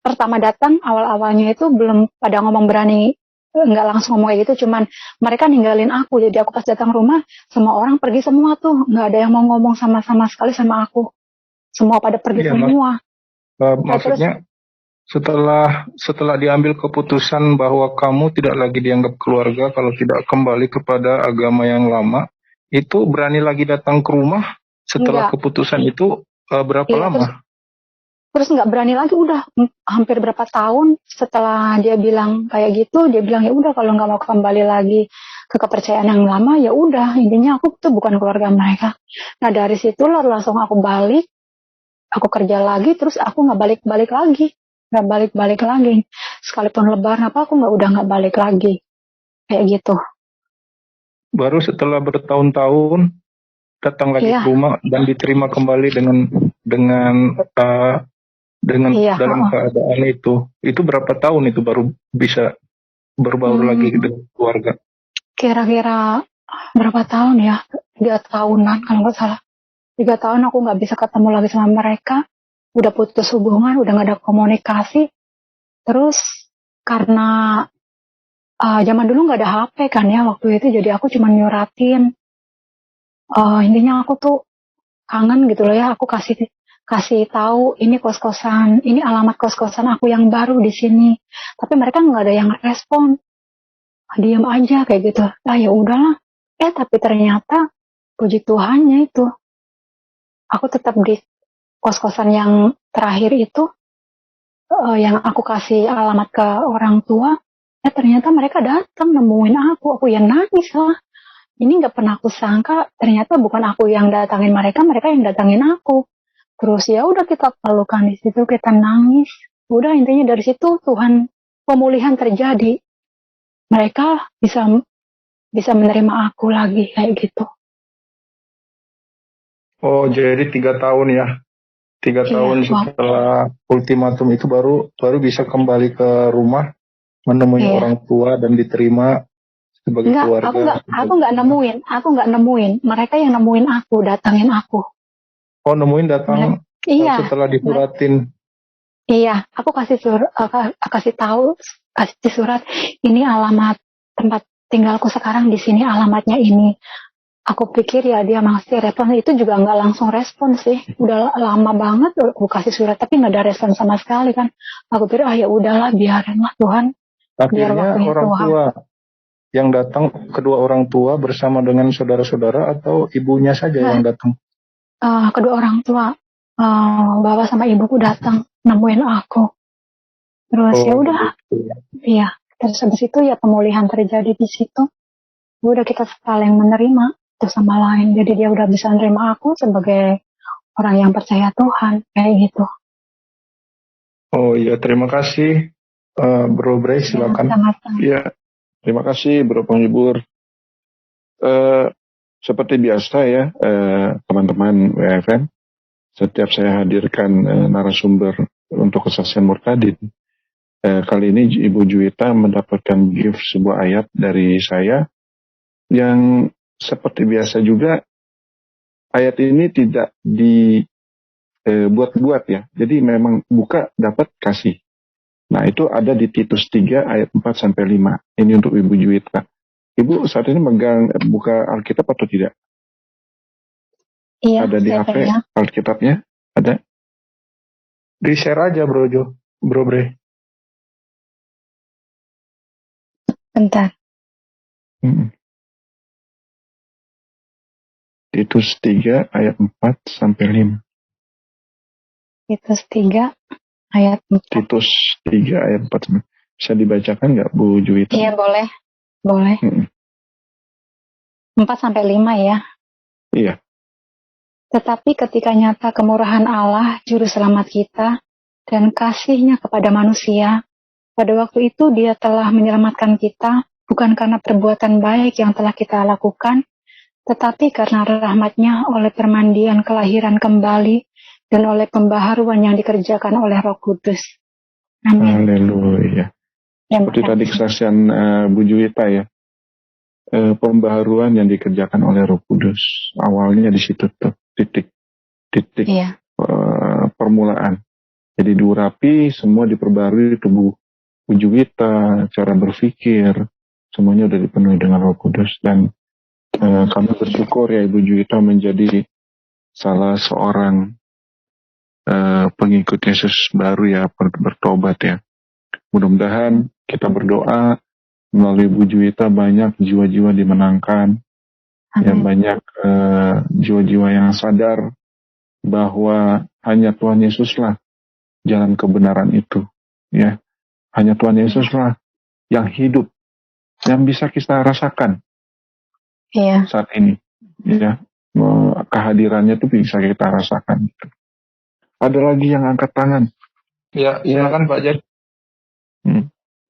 pertama datang, awal-awalnya itu belum pada ngomong berani, nggak langsung ngomong kayak gitu, cuman mereka ninggalin aku. Jadi aku pas datang rumah, semua orang pergi semua tuh, nggak ada yang mau ngomong sama sekali sama aku. Semua pada pergi semua. Maksudnya setelah diambil keputusan bahwa kamu tidak lagi dianggap keluarga kalau tidak kembali kepada agama yang lama, itu berani lagi datang ke rumah setelah keputusan itu berapa lama? Terus nggak berani lagi, udah hampir berapa tahun setelah dia bilang kayak gitu, dia bilang ya udah kalau nggak mau kembali lagi ke kepercayaan yang lama ya udah, intinya aku tuh bukan keluarga mereka. Nah dari situ langsung aku balik, aku kerja lagi, terus aku nggak balik lagi, sekalipun lebaran apa aku udah nggak balik lagi kayak gitu. Baru setelah bertahun-tahun datang lagi ke rumah dan diterima kembali dengan dalam keadaan itu berapa tahun itu baru bisa berbaur lagi dengan keluarga? Kira-kira berapa tahun ya? 3 tahunan kalau nggak salah. 3 tahun aku nggak bisa ketemu lagi sama mereka, udah putus hubungan, udah nggak ada komunikasi. Terus karena zaman dulu nggak ada HP kan ya waktu itu, jadi aku cuma nyuratin. Intinya aku tuh kangen gitu loh ya, aku kasih tahu ini kos-kosan, ini alamat kos-kosan aku yang baru di sini. Tapi mereka nggak ada yang respon, diam aja kayak gitu. Ya udahlah. Tapi ternyata puji Tuhannya itu, aku tetap di kos-kosan yang terakhir itu, yang aku kasih alamat ke orang tua. Ternyata mereka datang nemuin aku yang nangis lah. Ini nggak pernah aku sangka, ternyata bukan aku yang datangin mereka yang datangin aku. Terus ya udah kita pelukan di situ, kita nangis. Udah intinya dari situ Tuhan pemulihan terjadi. Mereka bisa menerima aku lagi kayak gitu. Oh, jadi 3 tahun ya. 3 tahun setelah ultimatum itu baru bisa kembali ke rumah, menemui orang tua dan diterima sebagai keluarga. Aku nggak nemuin. Mereka yang nemuin aku, datangin aku. Oh, nemuin datang setelah disuratin. Iya, aku kasih surat, ini alamat tempat tinggalku sekarang di sini, alamatnya ini. Aku pikir ya dia masih respon, itu juga nggak langsung respon sih. Udah lama banget aku kasih surat tapi nggak ada respon sama sekali kan. Aku pikir ya udahlah, biarinlah Tuhan. Akhirnya orang tua yang datang, kedua orang tua bersama dengan saudara-saudara atau ibunya saja yang datang? Kedua orang tua, bapak sama ibuku datang. nemuin aku. Terus ya udah, iya. Terus habis itu ya pemulihan terjadi di situ. Udah kita saling menerima satu sama lain. Jadi dia udah bisa nerima aku sebagai orang yang percaya Tuhan, kayak gitu. Oh iya, terima kasih Bro Bray, silakan. Sama-sama. Ya, terima kasih Bro Penghibur. Seperti biasa ya, teman-teman WFM, setiap saya hadirkan narasumber untuk kesaksian Murtadin, kali ini Ibu Juwita mendapatkan gift sebuah ayat dari saya yang seperti biasa juga ayat ini tidak dibuat-buat ya. Jadi memang buka dapat kasih. Nah itu ada di Titus 3 ayat 4 sampai 5. Ini untuk Ibu Juwita. Ibu saat ini megang buka Alkitab atau tidak? Iya, Ada di saya HP pegang. Alkitabnya? Ada? Di-share aja Bro Bray. Bentar. Titus 3 ayat 4 sampai 5. Titus 3 ayat 4. Titus 3 ayat 4 sampai 5. Bisa dibacakan nggak Bu Juwita? Iya, boleh. Boleh. 4 sampai 5 ya. Iya. Tetapi ketika nyata kemurahan Allah, Juru Selamat kita, dan kasih-Nya kepada manusia, pada waktu itu Dia telah menyelamatkan kita, bukan karena perbuatan baik yang telah kita lakukan, tetapi karena rahmat-Nya oleh permandian kelahiran kembali, dan oleh pembaharuan yang dikerjakan oleh Roh Kudus. Amin. Haleluya. Seperti tadi kesaksian Bu Juwita ya. Pembaharuan yang dikerjakan oleh Roh Kudus. Awalnya di situ tuh titik Iya. Permulaan. Jadi diurapi, semua diperbarui tubuh Bu Juwita, cara berpikir, semuanya udah dipenuhi dengan Roh Kudus. Dan kami bersyukur ya Ibu Juwita menjadi salah seorang pengikut Yesus baru ya, bertobat ya. Mudah-mudahan kita berdoa melalui Bu Juwita banyak jiwa-jiwa dimenangkan, ya banyak jiwa-jiwa yang sadar bahwa hanya Tuhan Yesuslah jalan kebenaran itu, ya hanya Tuhan Yesuslah yang hidup, yang bisa kita rasakan saat ini, ya kehadirannya itu bisa kita rasakan. Ada lagi yang angkat tangan? Ya, silakan Pak Jack.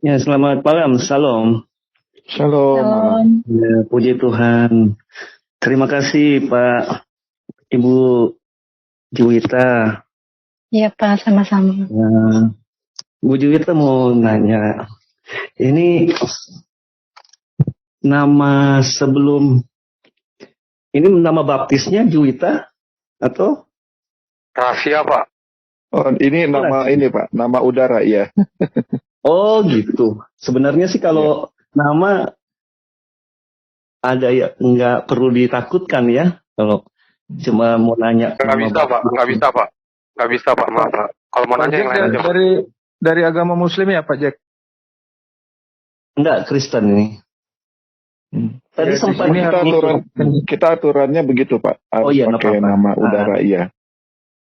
Ya, selamat malam. Salam. Shalom. Ya, puji Tuhan. Terima kasih Pak Ibu Juwita. Iya Pak, sama-sama. Ya, Bu Juwita mau nanya. Ini nama sebelum, ini nama baptisnya Juwita atau? Rahasia Pak. Oh, ini nama ini Pak, nama udara ya. Oh gitu. Sebenarnya sih kalau nama ada ya, nggak perlu ditakutkan ya. Kalau cuma mau nanya. Nggak bisa Pak, maaf Pak. Kalau mau nanya yang lain aja. Dari agama Muslim ya Pak Jack? Enggak, Kristen ini. Tadi Ya, sempat ini kita aturannya begitu Pak, harus pakai nama udara iya.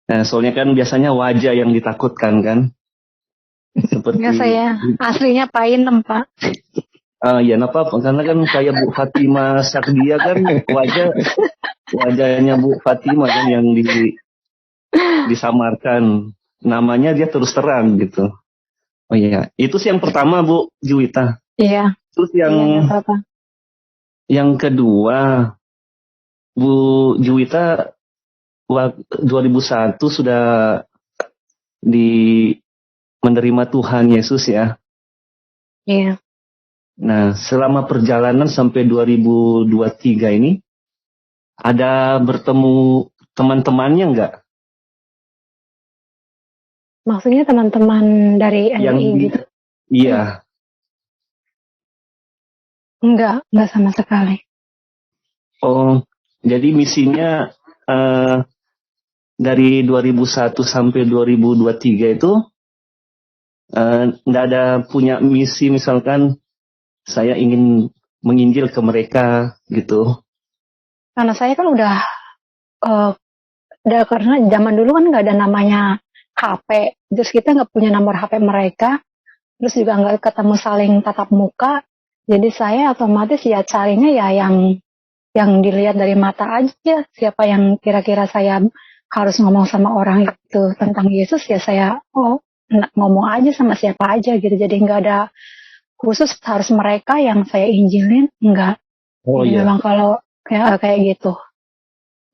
Nah, soalnya kan biasanya wajah yang ditakutkan kan. Seperti Enggak, saya aslinya Pak Inem Pak. Ya apa karena kan kayak Bu Fatima Sakdia kan wajahnya Bu Fatima kan yang disamarkan, namanya dia terus terang gitu. Oh iya, itu sih yang pertama Bu Juwita. Iya. Terus yang kedua Bu Juwita 2001 sudah menerima Tuhan Yesus ya. Iya. Nah, selama perjalanan sampai 2023 ini, ada bertemu teman-temannya enggak? Maksudnya teman-teman dari NI gitu? Iya. Enggak sama sekali. Oh, jadi misinya dari 2001 sampai 2023 itu enggak ada punya misi misalkan saya ingin menginjil ke mereka gitu. Karena saya kan udah karena zaman dulu kan nggak ada namanya HP, terus kita nggak punya nomor HP mereka, terus juga nggak ketemu saling tatap muka, jadi saya otomatis ya carinya ya yang dilihat dari mata aja, siapa yang kira-kira saya harus ngomong sama orang itu tentang Yesus, ya saya ngomong aja sama siapa aja gitu, jadi nggak ada khusus harus mereka yang saya injilin, enggak. Oh Jadi iya, memang kalau kayak gitu.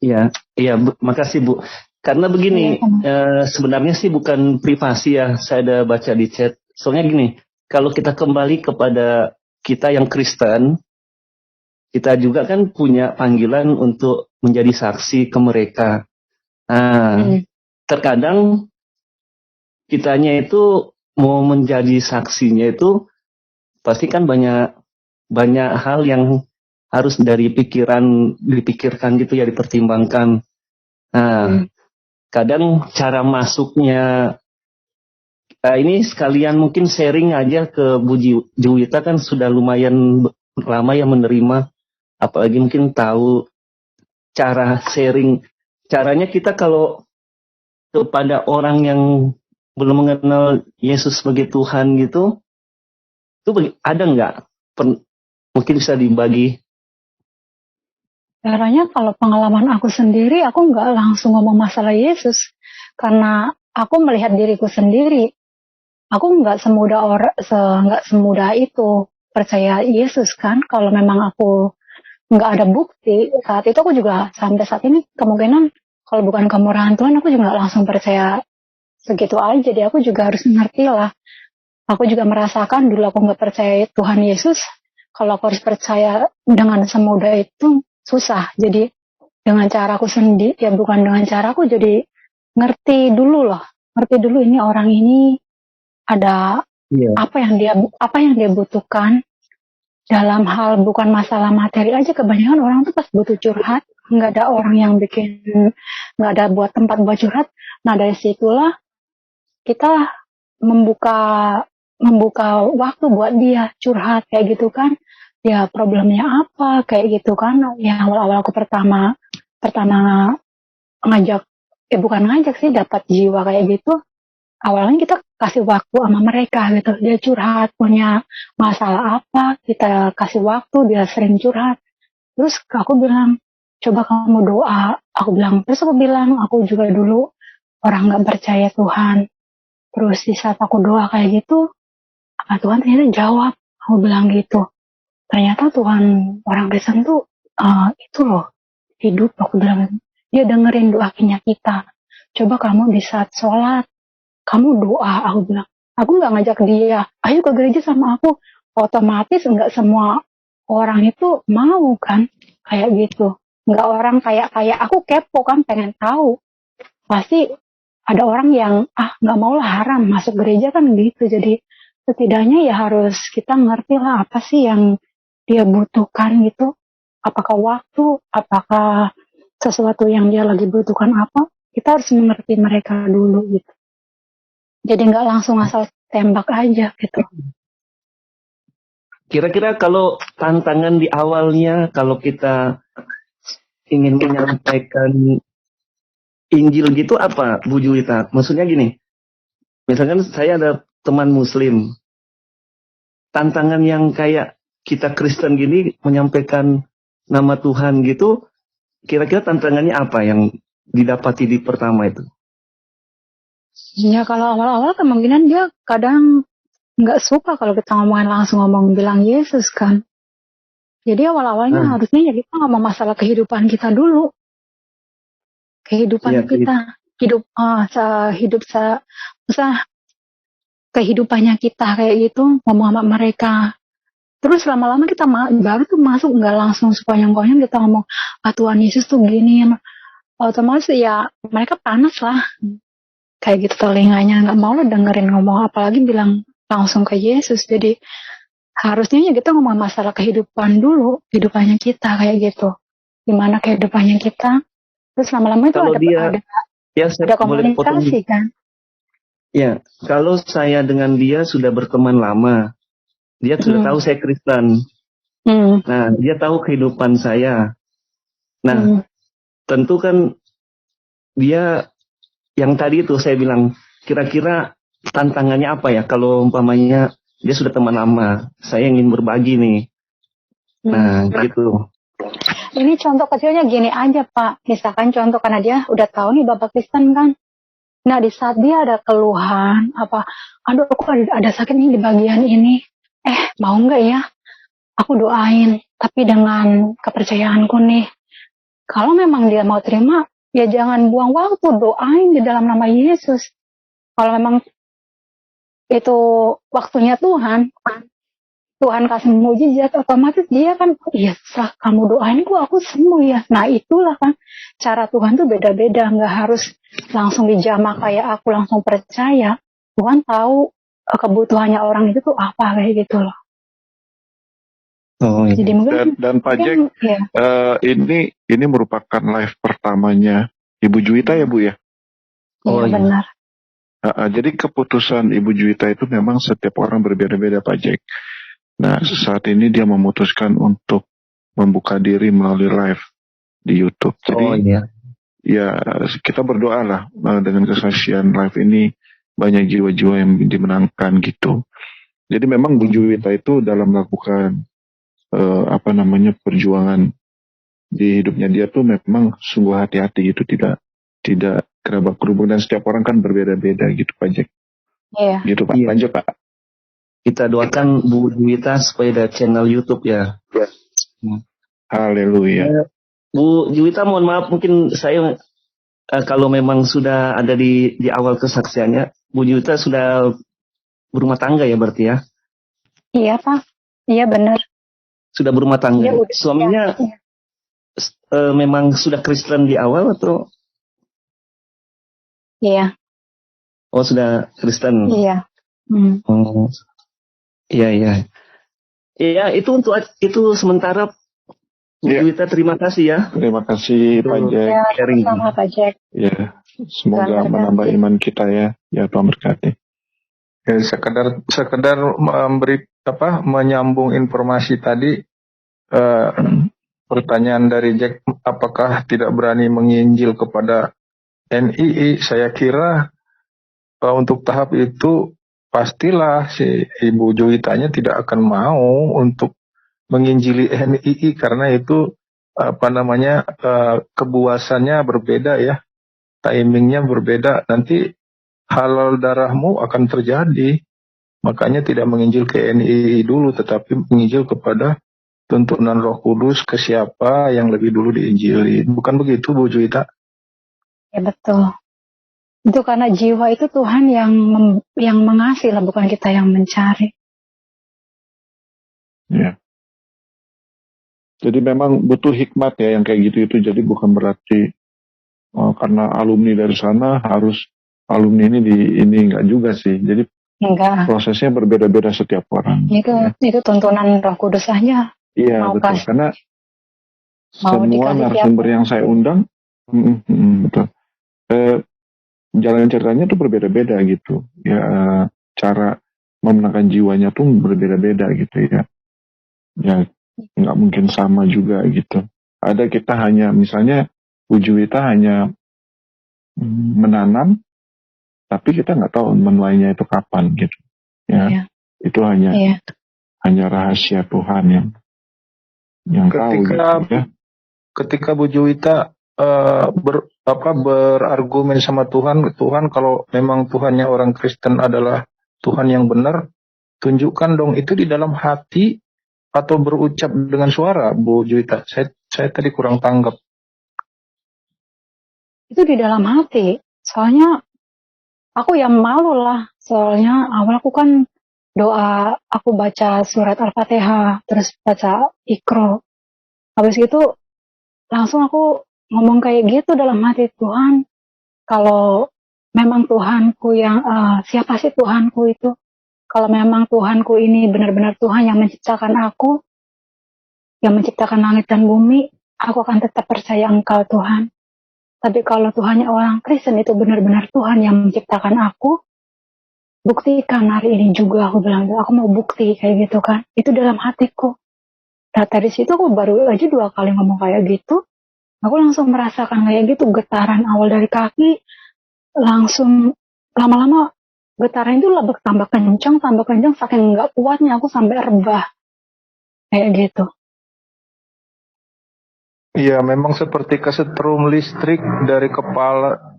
iya, iya. Makasih Bu. Karena Iya, begini, sama. sebenarnya sih bukan privasi ya. Saya ada baca di chat. Soalnya gini, kalau kita kembali kepada kita yang Kristen, kita juga kan punya panggilan untuk menjadi saksi ke mereka. Nah, terkadang kitanya itu mau menjadi saksinya itu pasti kan banyak hal yang harus dipikirkan gitu ya, dipertimbangkan. Nah, kadang cara masuknya ini sekalian mungkin sharing aja ke Bu Juwita, kan sudah lumayan lama ya menerima, apalagi mungkin tahu cara sharing. Caranya kita kalau kepada orang yang belum mengenal Yesus sebagai Tuhan gitu, itu ada nggak? Mungkin bisa dibagi. Caranya kalau pengalaman aku sendiri, aku nggak langsung ngomong masalah Yesus, karena aku melihat diriku sendiri. Aku nggak semudah itu percaya Yesus kan. Kalau memang aku nggak ada bukti, saat itu aku juga sampai saat ini kemungkinan kalau bukan kemurahan Tuhan, aku juga nggak langsung percaya segitu aja. Jadi aku juga harus mengerti lah. Aku juga merasakan dulu aku nggak percaya Tuhan Yesus. Kalau aku harus percaya dengan semudah itu susah. Jadi dengan caraku sendiri, ya bukan dengan caraku, jadi ngerti dulu loh. Ngerti dulu ini orang ini ada apa yang dia butuhkan dalam hal bukan masalah materi aja. Kebanyakan orang tuh pas butuh curhat, nggak ada orang yang nggak ada buat tempat buat curhat. Nah dari situlah kita membuka waktu buat dia curhat kayak gitu kan. Ya problemnya apa kayak gitu kan. Ya awal-awal aku pertama ngajak, bukan ngajak sih, dapat jiwa kayak gitu. Awalnya kita kasih waktu sama mereka gitu. Dia curhat punya masalah apa, kita kasih waktu, dia sering curhat. Terus aku bilang, coba kamu doa. Terus aku bilang, aku juga dulu orang nggak percaya Tuhan. Terus di saat aku doa kayak gitu, apa Tuhan ternyata jawab. Aku bilang gitu. Ternyata Tuhan orang Kristen tuh itu loh, hidup. Aku bilang, dia dengerin doa kita. Coba kamu di saat sholat, kamu doa. Aku bilang, aku nggak ngajak dia, ayo ke gereja sama aku. Otomatis nggak semua orang itu mau kan, kayak gitu. Nggak orang kayak aku kepo kan, pengen tahu. Pasti ada orang yang nggak mau lah, haram masuk gereja kan gitu. Jadi setidaknya ya harus kita ngerti lah apa sih yang dia butuhkan gitu. Apakah waktu, apakah sesuatu yang dia lagi butuhkan apa. Kita harus mengerti mereka dulu gitu. Jadi nggak langsung asal tembak aja gitu. Kira-kira kalau tantangan di awalnya, kalau kita ingin menyampaikan Injil gitu apa, Bu Juwita? Maksudnya gini, misalkan saya ada teman Muslim, tantangan yang kayak kita Kristen gini menyampaikan nama Tuhan gitu, kira-kira tantangannya apa yang didapati di pertama itu? Ya kalau awal-awal kemungkinan dia kadang nggak suka kalau kita langsung ngomong bilang Yesus kan. Jadi awal-awalnya harusnya ya kita ngomong masalah kehidupan kita dulu. Kehidupan kita, kehidupannya kita kayak gitu, ngomong sama mereka. Terus lama-lama kita baru tuh masuk, nggak langsung sekonyong-konyong kita ngomong, Tuhan Yesus tuh gini. Otomatis ya mereka panas lah. Kayak gitu telinganya, nggak mau lah dengerin ngomong, apalagi bilang langsung ke Yesus. Jadi harusnya ya kita ngomong masalah kehidupan dulu, kehidupannya kita kayak gitu. Gimana kehidupannya kita. Terus lama-lama itu ada komunikasi kan. Ya, kalau saya dengan dia sudah berteman lama, dia sudah tahu saya Kristen. Nah, dia tahu kehidupan saya. Nah, tentu kan dia yang tadi itu saya bilang, kira-kira tantangannya apa ya kalau umpamanya dia sudah teman lama, saya ingin berbagi nih. Nah, gitu. Ini contoh kecilnya gini aja Pak. Misalkan contoh karena dia udah tahu nih Bapak Kristen kan. Nah di saat dia ada keluhan apa, aduh aku ada sakit nih di bagian ini. Mau nggak ya? Aku doain. Tapi dengan kepercayaanku nih. Kalau memang dia mau terima, ya jangan buang waktu, doain di dalam nama Yesus. Kalau memang itu waktunya Tuhan kasih mujizat, otomatis dia kan, iya setelah kamu doain aku sembuh ya. Nah itulah kan, cara Tuhan tuh beda-beda, nggak harus langsung dijamah kayak aku langsung percaya. Tuhan tahu kebutuhannya orang itu tuh apa, kayak gitu loh. Oh, iya. Jadi mungkin Dan Pak Jack, ya. ini merupakan live pertamanya Ibu Juwita ya Bu ya? Iya benar. Jadi keputusan Ibu Juwita itu memang setiap orang berbeda-beda Pak Jack. Nah saat ini dia memutuskan untuk membuka diri melalui live di YouTube. Jadi ya kita berdoa lah dengan kesaksian live ini banyak jiwa-jiwa yang dimenangkan gitu. Jadi memang Bu Juwita itu dalam melakukan perjuangan di hidupnya dia tuh memang sungguh hati-hati gitu, tidak kerabat kerubung, dan setiap orang kan berbeda-beda gitu Pak Jack. Iya. Gitu Pak. Iya. Lanjut Pak. Kita doakan Bu Juwita supaya ada channel YouTube ya. Haleluya. Bu Juwita, mohon maaf mungkin saya kalau memang sudah ada di awal kesaksiannya, Bu Juwita sudah berumah tangga ya berarti ya? Iya Pak. Iya benar. Sudah berumah tangga. Ya, Suaminya memang sudah Kristen di awal atau? Iya. Oh sudah Kristen. Iya. Oh. Iya. Iya, itu sementara Bu Juwita, terima kasih ya. Terima kasih Pak Jack. Ya, sama Pak Jack. Ya, semoga menambah iman kita ya. Ya Tuhan berkati. Ya, sekedar memberi menyambung informasi tadi, pertanyaan dari Jack, apakah tidak berani menginjil kepada NII? Saya kira untuk tahap itu pastilah si Ibu Juwitanya tidak akan mau untuk menginjili NII karena itu kebuasannya berbeda ya, timingnya berbeda. Nanti halal darahmu akan terjadi. Makanya tidak menginjil ke NII dulu, tetapi menginjil kepada tuntunan Roh Kudus ke siapa yang lebih dulu diinjili. Bukan begitu Bu Juwita? Ya betul. Itu karena jiwa itu Tuhan yang mengasih lah, bukan kita yang mencari. Ya. Jadi memang butuh hikmat ya yang kayak gitu itu. Jadi bukan berarti karena alumni dari sana harus alumni ini enggak juga sih. Jadi enggak. Prosesnya berbeda-beda setiap orang. Itu tuntunan Roh Kudus aja. Iya betul. Karena semua narasumber yang saya undang, betul. Jalan ceritanya tuh berbeda-beda gitu. Ya cara memenangkan jiwanya tuh berbeda-beda gitu ya. Ya nggak mungkin sama juga gitu. Ada kita hanya misalnya Bu Juwita hanya menanam, tapi kita nggak tahu menuainya itu kapan gitu. Ya, itu hanya rahasia Tuhan yang tahu gitu, ya. Ketika Bu Juwita berargumen sama Tuhan kalau memang Tuhannya orang Kristen adalah Tuhan yang benar, tunjukkan dong itu di dalam hati atau berucap dengan suara, Bu Juwita. Saya tadi kurang tanggap. Itu di dalam hati. Soalnya aku yang malu lah. Soalnya awal aku kan doa, aku baca surat Al-Fatihah, terus baca Iqra. Habis itu langsung aku ngomong kayak gitu dalam hati, Tuhan, kalau memang Tuhanku yang siapa sih Tuhanku itu? Kalau memang Tuhanku ini benar-benar Tuhan yang menciptakan aku, yang menciptakan langit dan bumi, aku akan tetap percaya Engkau Tuhan. Tapi kalau Tuhannya orang Kristen itu benar-benar Tuhan yang menciptakan aku, buktikan hari ini juga, aku bilang, aku mau bukti kayak gitu kan. Itu dalam hatiku. Nah dari situ aku baru aja 2 kali ngomong kayak gitu, aku langsung merasakan kayak gitu, getaran awal dari kaki, langsung lama-lama getaran itu lebih tambah kencang, saking nggak kuatnya aku sampai rebah kayak gitu. Iya, memang seperti kesetrum listrik dari kepala.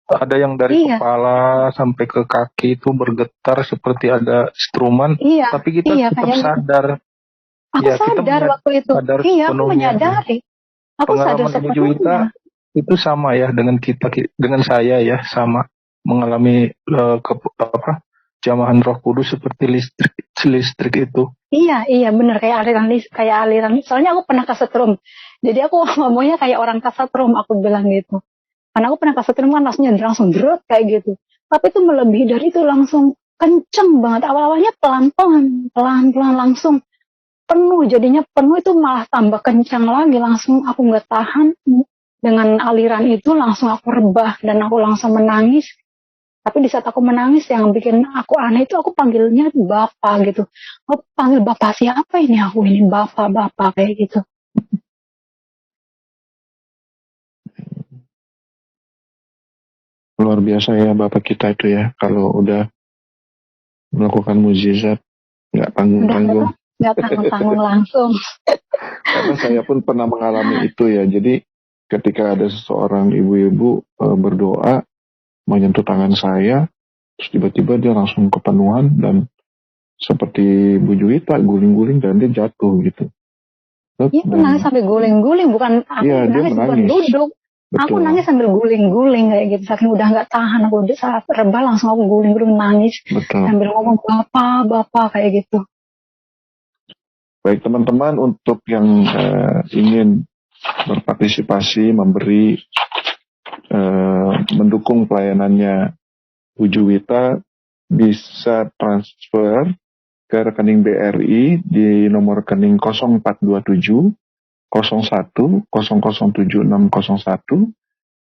Ada yang dari Iya, kepala sampai ke kaki itu bergetar seperti ada struman, iya, tapi kita iya tetap kayaknya. sadar. Aku Ya, kita sadar waktu itu. sadar Iya, aku sepenuhnya. menyadari. Aku sadar Pengalaman Ibu Juwita sepenuhnya. itu sama ya dengan dengan saya ya, sama mengalami jamahan Roh Kudus seperti listrik itu. Iya, benar kayak aliran. Soalnya aku pernah kesetrum. Jadi aku ngomongnya kayak orang kesetrum, aku bilang gitu. Karena aku pernah kesetrum kan langsung drut kayak gitu. Tapi itu melebihi dari itu, langsung kenceng banget. Awal-awalnya pelan-pelan langsung penuh. Jadinya penuh itu malah tambah kencang lagi. Langsung aku nggak tahan dengan aliran itu, langsung aku rebah dan aku langsung menangis. Tapi di saat aku menangis, yang bikin aku aneh itu aku panggilnya Bapak gitu. Aku panggil Bapak siapa ini, aku ini Bapak kayak gitu. Luar biasa ya Bapak kita itu ya, kalau udah melakukan mukjizat nggak tanggung-tanggung. Nggak tanggung-tanggung langsung. Karena saya pun pernah mengalami itu ya. Jadi ketika ada seseorang ibu-ibu berdoa menyentuh tangan saya, terus tiba-tiba dia langsung kepenuhan dan seperti Bu Juwita guling-guling dan dia jatuh gitu. Iya, aku nangis sampai guling-guling, bukan aku Iya, dia nangis bukan menangis. duduk. Aku Betul. nangis sambil guling-guling kayak gitu. Saking udah nggak tahan, aku udah saat rebah langsung aku guling-guling nangis. Betul. Sambil ngomong Bapak kayak gitu. Baik teman-teman, untuk yang ingin berpartisipasi, memberi, mendukung pelayanannya Bu Juwita, bisa transfer ke rekening BRI di nomor rekening 0427 01 007601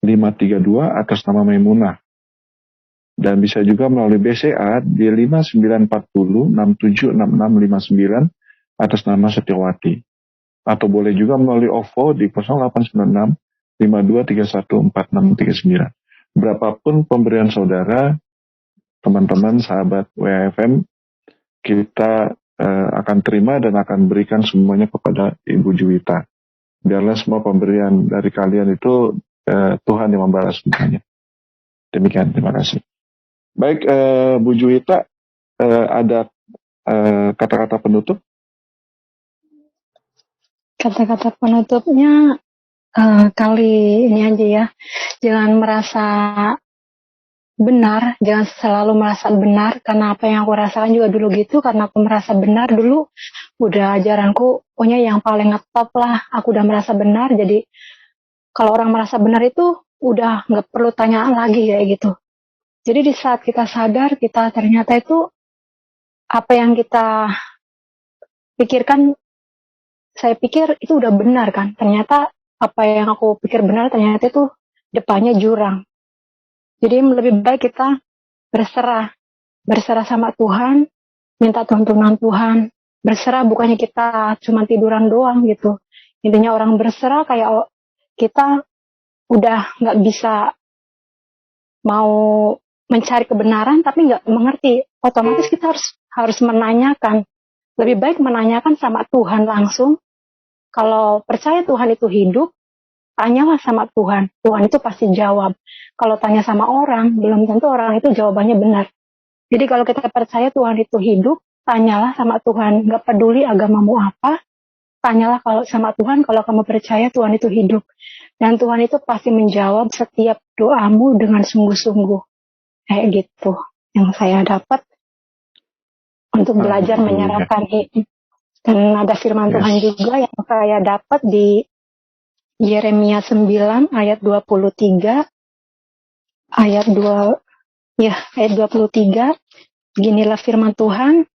532 atas nama Maimunah. Dan bisa juga melalui BCA di 5940 676659 atas nama Setiawati. Atau boleh juga melalui OVO di 0896 52314639. Berapapun pemberian saudara, teman-teman, sahabat WFM, kita akan terima dan akan berikan semuanya kepada Ibu Juwita. Biarlah semua pemberian dari kalian itu Tuhan yang membalas semuanya. Demikian, terima kasih. Baik, Bu Juwita, ada kata-kata penutup? Kata-kata penutupnya kali ini aja ya. Jangan merasa benar, jangan selalu merasa benar, karena apa yang aku rasakan juga dulu gitu, karena aku merasa benar dulu, udah ajaranku pokoknya yang paling ngetop lah, aku udah merasa benar, jadi kalau orang merasa benar itu udah nggak perlu tanyaan lagi kayak gitu. Jadi di saat kita sadar, kita ternyata itu apa yang kita pikirkan, saya pikir itu udah benar kan, ternyata apa yang aku pikir benar ternyata itu depannya jurang. Jadi lebih baik kita berserah sama Tuhan, minta tuntunan Tuhan. Berserah bukannya kita cuma tiduran doang gitu. Intinya orang berserah kayak kita udah nggak bisa mau mencari kebenaran tapi nggak mengerti. Otomatis kita harus menanyakan. Lebih baik menanyakan sama Tuhan langsung. Kalau percaya Tuhan itu hidup, tanyalah sama Tuhan. Tuhan itu pasti jawab. Kalau tanya sama orang, belum tentu orang itu jawabannya benar. Jadi kalau kita percaya Tuhan itu hidup, tanyalah sama Tuhan. Gak peduli agamamu apa, tanyalah kalau sama Tuhan kalau kamu percaya Tuhan itu hidup. Dan Tuhan itu pasti menjawab setiap doamu dengan sungguh-sungguh. Kayak gitu yang saya dapat untuk belajar menyerahkan hidup. Dan ada firman Tuhan juga yang saya dapat di Yeremia 9 ayat 23 ayat 23. Beginilah firman Tuhan,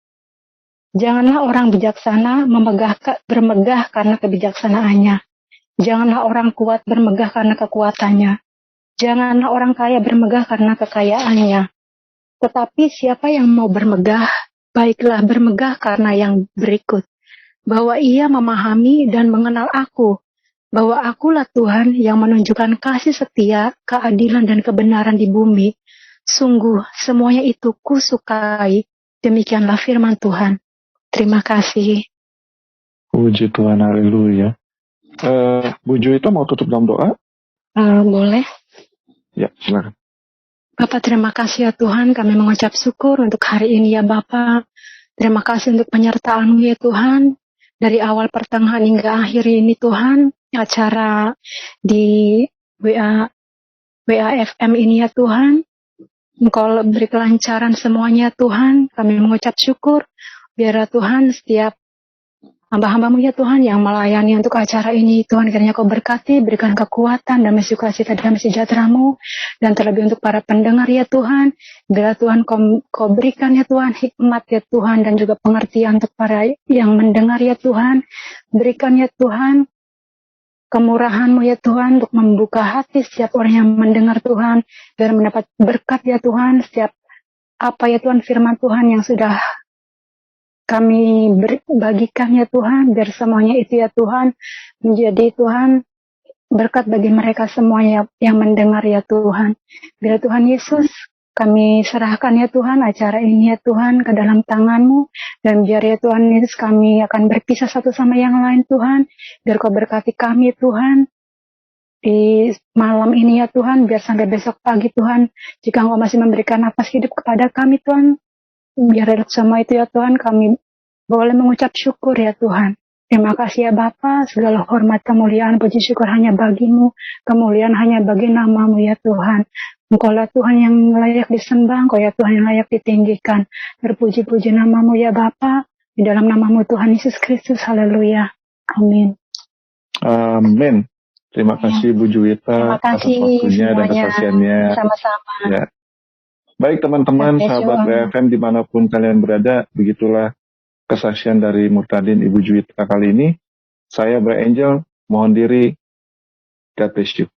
janganlah orang bijaksana bermegah karena kebijaksanaannya, janganlah orang kuat bermegah karena kekuatannya, janganlah orang kaya bermegah karena kekayaannya, tetapi siapa yang mau bermegah, baiklah bermegah karena yang berikut, bahwa ia memahami dan mengenal aku, bahwa akulah Tuhan yang menunjukkan kasih setia, keadilan dan kebenaran di bumi. Sungguh, semuanya itu kusukai. Demikianlah firman Tuhan. Terima kasih. Puji Tuhan, haleluya. Bu Juwita mau tutup dalam doa? Boleh? Ya, silakan. Bapak, terima kasih ya Tuhan. Kami mengucap syukur untuk hari ini ya Bapak. Terima kasih untuk penyertaan-Mu ya Tuhan. Dari awal pertengahan hingga akhir ini Tuhan. Acara di WAFM ini ya Tuhan. Engkau beri kelancaran semuanya Tuhan. Kami mengucap syukur. Biar Tuhan setiap hamba-hamba-Mu ya Tuhan yang melayani untuk acara ini, Tuhan kiranya Kau berkati, berikan kekuatan, damai sukacita, damai sejahtera-Mu, dan terlebih untuk para pendengar ya Tuhan, bila Tuhan Kau berikan ya Tuhan hikmat ya Tuhan, dan juga pengertian untuk para yang mendengar ya Tuhan, berikan ya Tuhan kemurahan-Mu ya Tuhan untuk membuka hati setiap orang yang mendengar Tuhan, biar mendapat berkat ya Tuhan, setiap apa ya Tuhan firman Tuhan yang sudah kami bagikan ya Tuhan, biar semuanya itu ya Tuhan menjadi Tuhan berkat bagi mereka semuanya yang mendengar ya Tuhan. Biar Tuhan Yesus kami serahkan ya Tuhan acara ini ya Tuhan ke dalam tangan-Mu, dan biar ya Tuhan Yesus kami akan berpisah satu sama yang lain Tuhan, biar Kau berkati kami Tuhan di malam ini ya Tuhan, biar sampai besok pagi Tuhan, jika Engkau masih memberikan nafas hidup kepada kami Tuhan, biar semua itu ya Tuhan kami boleh mengucap syukur ya Tuhan. Terima kasih ya Bapa, segala hormat, kemuliaan, puji syukur hanya bagi-Mu, kemuliaan hanya bagi nama-Mu ya Tuhan. Engkaulah Tuhan yang layak disembah, Engkau ya Tuhan yang layak ditinggikan. Terpuji-puji nama-Mu ya Bapa, di dalam nama-Mu Tuhan Yesus Kristus, haleluya. Amin. Amin. Terima kasih Bu Juwita atas waktunya dan kesaksiannya. Sama-sama. Ya. Baik teman-teman, sahabat WFM dimanapun kalian berada, begitulah kesaksian dari Murtadin Ibu Juwita kali ini. Saya Bray Angel, mohon diri. God bless you.